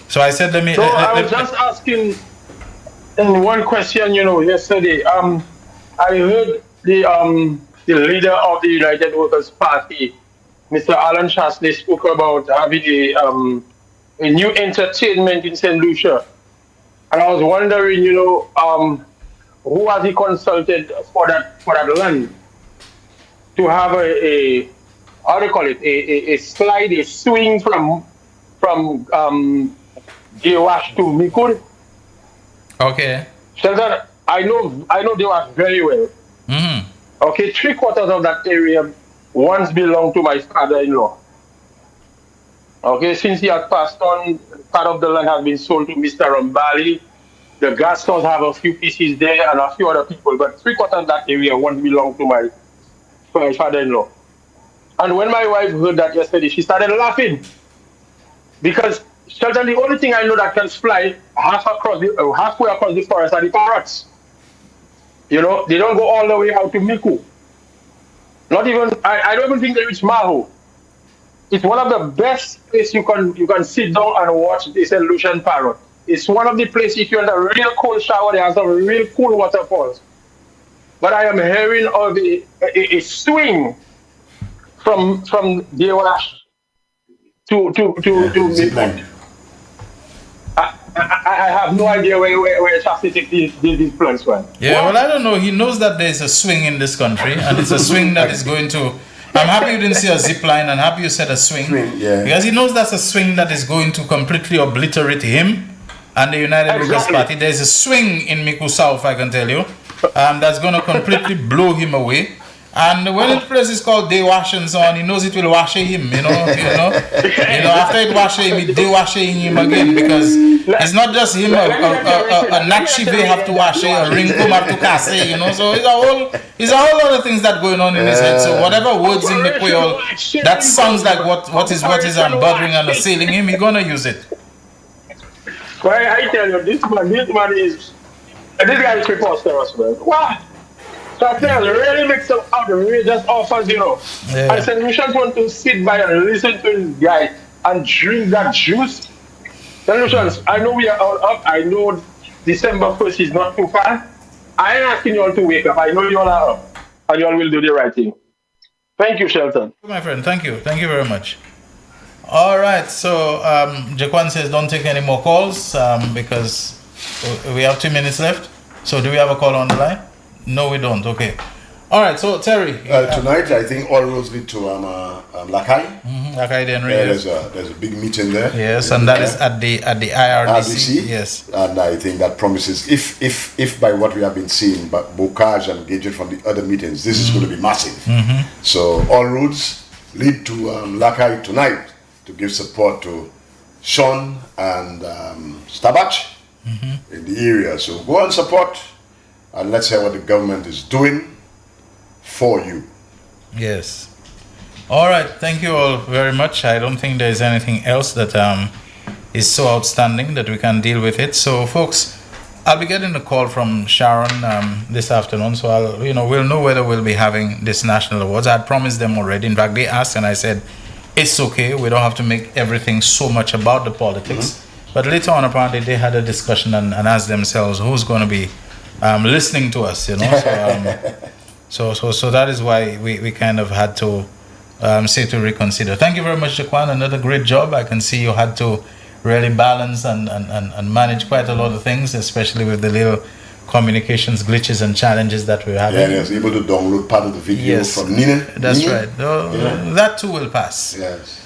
so I said let me. So I was just asking one question, you know, yesterday. I heard the leader of the United Workers Party, Mr. Alan Chasney, spoke about having a new entertainment in St. Lucia. And I was wondering, you know, who has he consulted for that land to have a how do you call it, a slide, a swing from Jewash to Mikun? Okay. Sheldon, I know Jewash very well. Mm-hmm. Okay, 3/4 of that area once belonged to my father-in-law. Okay, since he had passed on, part of the land has been sold to Mr. Rambali. The gas stores have a few pieces there and a few other people, but 3/4 of that area once belonged to my father-in-law. And when my wife heard that yesterday, she started laughing. Because, Shelton, the only thing I know that can fly halfway across the forest are the parrots. You know, they don't go all the way out to Miku. Not even, I don't even think they reach Maho. It's one of the best places you can sit down and watch the St. Lucian parrot. It's one of the places, if you want a real cold shower, there are some real cool waterfalls. But I am hearing of a swing from Jewash to Miku. I have no idea where Chasney takes these plans from. Yeah, well, I don't know. He knows that there's a swing in this country, and it's a swing that is going to... I'm happy you didn't say a zip line, and happy you said a swing. Yeah. Because he knows that's a swing that is going to completely obliterate him and the United Workers Party. There's a swing in Miku South, I can tell you, that's going to completely blow him away. And when the place is called day washing on, he knows it will wash him, after it washes him, it day washing him again, because it's not just him, a Nakshive have to wash a Ringcomb have to cast, so it's a whole lot of things that going on in his head. So whatever words in the Creole that sounds like what is bothering and assailing him, he's gonna use it. Well, I tell you, this guy is preposterous, man. What? So I tell you, really makes some outrageous offers, Yeah. I said, we just want to sit by and listen to this guy and drink that juice. Solutions, I know we are all up. I know December 1st is not too far. I ain't asking you all to wake up. I know you all are up. And you all will do the right thing. Thank you, Shelton. My friend, thank you. Thank you very much. All right, so Jaquan says don't take any more calls because we have 2 minutes left. So do we have a call on the line? No, we don't. Okay. All right, so Terry. Tonight, I think all roads lead to Lakai. Lakai Denry. There's a big meeting there. Yes, and that is at the IRDC. Yes. And I think that promises, if by what we have been seeing, but bocage and engagement from the other meetings, this is going to be massive. So all roads lead to Lakai tonight to give support to Sean and Stabach in the area. So go and support, and let's hear what the government is doing for you. Yes. All right. Thank you all very much. I don't think there's anything else that is so outstanding that we can deal with it. So, folks, I'll be getting a call from Sharon this afternoon. So we'll know whether we'll be having this national awards. I had promised them already. In fact, they asked, and I said it's okay. We don't have to make everything so much about the politics. But later on, apparently, they had a discussion and asked themselves who's going to be listening to us. So that is why we kind of had to say to reconsider. Thank you very much, Jaquan. Another great job. I can see you had to really balance and manage quite a lot of things, especially with the little communications glitches and challenges that we're having. Yeah, I was able to download part of the video from Nina. That's right. That too will pass. Yes.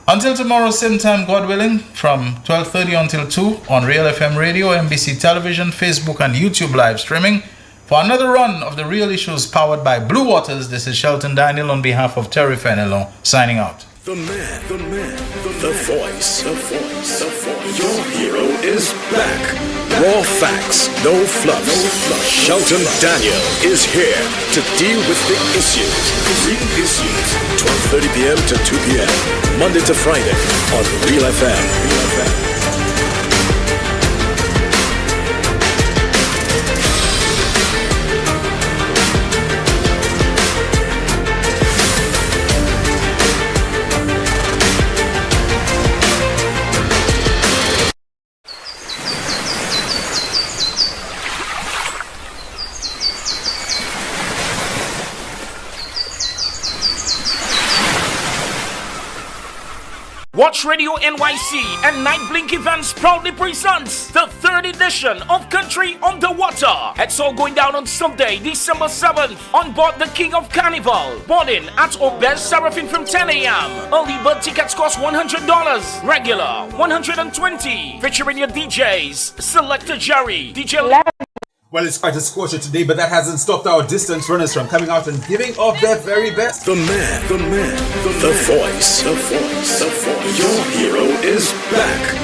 Until tomorrow, same time, God willing, from 12:30 until 2 on Real FM Radio, NBC Television, Facebook, and YouTube live streaming. For another run of the Real Issues powered by Blue Waters, this is Shelton Daniel on behalf of Terry Fenelon signing out. The man, the voice. Your hero is back. Raw facts, no fluff. Shelton Daniel is here to deal with the issues. Real Issues, 12:30 p.m. to 2 p.m. Monday to Friday on Real FM. Watch Radio NYC and Night Blink Events proudly presents the 3rd edition of Country Underwater. It's all going down on Sunday, December 7th on board the King of Carnival. Boarding at Obez Seraphim from 10 a.m. Early bird tickets cost $100, regular $120. Featuring your DJs, Selector Jerry, DJ Well, it's quite a scorcher today, but that hasn't stopped our distance runners from coming out and giving of their very best. The man, the voice. Your hero is back.